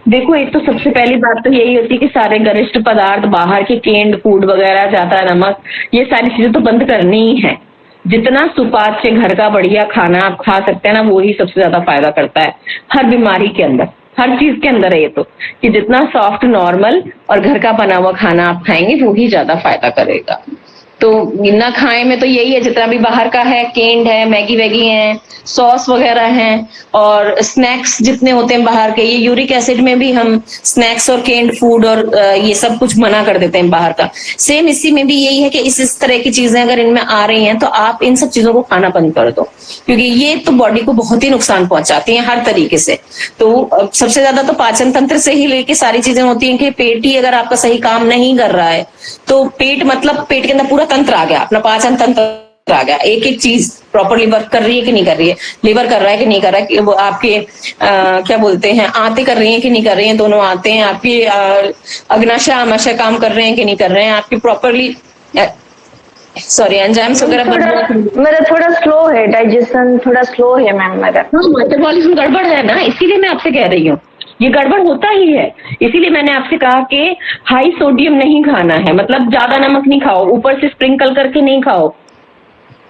देखो, एक तो सबसे पहली बात तो यही होती है कि सारे गरिष्ठ पदार्थ, बाहर के केंड फूड वगैरह, ज्यादा नमक, ये सारी चीजें तो बंद करनी ही है। जितना सुपाच्य घर का बढ़िया खाना आप खा सकते हैं ना, वो ही सबसे ज्यादा फायदा करता है हर बीमारी के अंदर, हर चीज के अंदर है ये तो, कि जितना सॉफ्ट नॉर्मल और घर का बना हुआ खाना आप खाएंगे वो ही ज्यादा फायदा करेगा। तो ना खाएं में तो यही है, जितना भी बाहर का है, केंड है, मैगी वैगी है, सॉस वगैरह हैं, और स्नैक्स जितने होते हैं बाहर के, ये यूरिक एसिड में भी हम स्नैक्स और केंड फूड और ये सब कुछ मना कर देते हैं बाहर का। सेम इसी में भी यही है कि इस तरह की चीजें अगर इनमें आ रही हैं तो आप इन सब चीजों को खाना बंद कर दो, क्योंकि ये तो बॉडी को बहुत ही नुकसान पहुंचाती हैं हर तरीके से। तो सबसे ज्यादा तो पाचन तंत्र से ही लेके सारी चीजें होती हैं कि पेट ही अगर आपका सही काम नहीं कर रहा है तो पेट मतलब पेट के अंदर पूरा तंत्र आ गया, अपना पाचन तंत्र आ गया, एक एक चीज प्रॉपरली वर्क कर रही है कि नहीं कर रही है, लिवर कर रहा है कि नहीं कर रहा है, वो आपके क्या बोलते हैं, आंतें कर रही हैं कि नहीं कर रही हैं, दोनों आंतें हैं आपकी, अग्नाशय आमाशय काम कर रहे हैं कि नहीं कर रहे हैं आपकी प्रॉपरली, सॉरी एंजाइम्स वगैरह। मेरा थोड़ा स्लो है, डाइजेशन थोड़ा स्लो है मैम मेरा। मेटाबॉलिज्म गड़बड़ है ना, इसीलिए मैं आपसे कह रही हूँ, ये गड़बड़ होता ही है। इसीलिए मैंने आपसे कहा कि हाई सोडियम नहीं खाना है, मतलब ज्यादा नमक नहीं खाओ, ऊपर से स्प्रिंकल करके नहीं खाओ,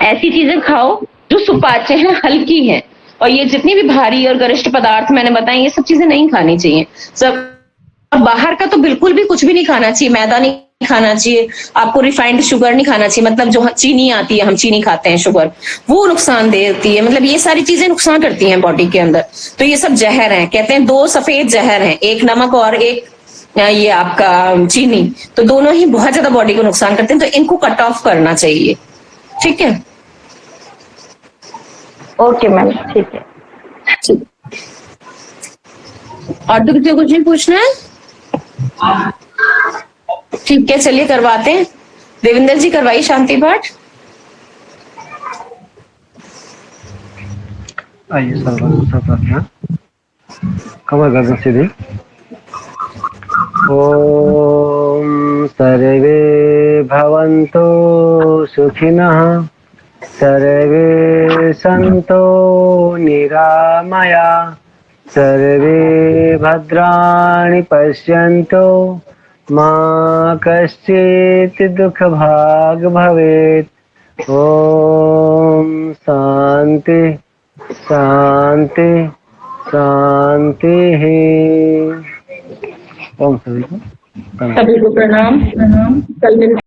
ऐसी चीजें खाओ जो सुपाच्य हैं, हल्की हैं। और ये जितनी भी भारी और गरिष्ठ पदार्थ मैंने बताए, ये सब चीजें नहीं खानी चाहिए सब। बाहर का तो बिल्कुल भी कुछ भी नहीं खाना चाहिए, मैदा नहीं खाना चाहिए आपको, रिफाइंड शुगर नहीं खाना चाहिए, मतलब जो चीनी आती है, हम चीनी खाते हैं, शुगर, वो नुकसान देती है, मतलब ये सारी चीजें नुकसान करती हैं बॉडी के अंदर। तो ये सब जहर हैं, कहते हैं 2 सफेद जहर हैं, एक नमक और एक ये आपका चीनी, तो दोनों ही बहुत ज्यादा बॉडी को नुकसान करते हैं, तो इनको कट ऑफ करना चाहिए। ठीक है, ओके मैम, ठीक है। और तो किसी को कुछ नहीं पूछना है? ठीक है, चलिए करवाते हैं। देवेंद्र जी करवाइए शांति पाठ। आइए सब प्रार्थना, कमर गर्दन सीधी। ओम सर्वे भवन्तु सुखिनः, सर्वे सन्तो निरामया, सर्वे भद्राणि पश्यन्तु, मा कश्चित् दुःखभाग् भवेत्। ओम शांति शांति शांति। ओम सभी को प्रणाम। कल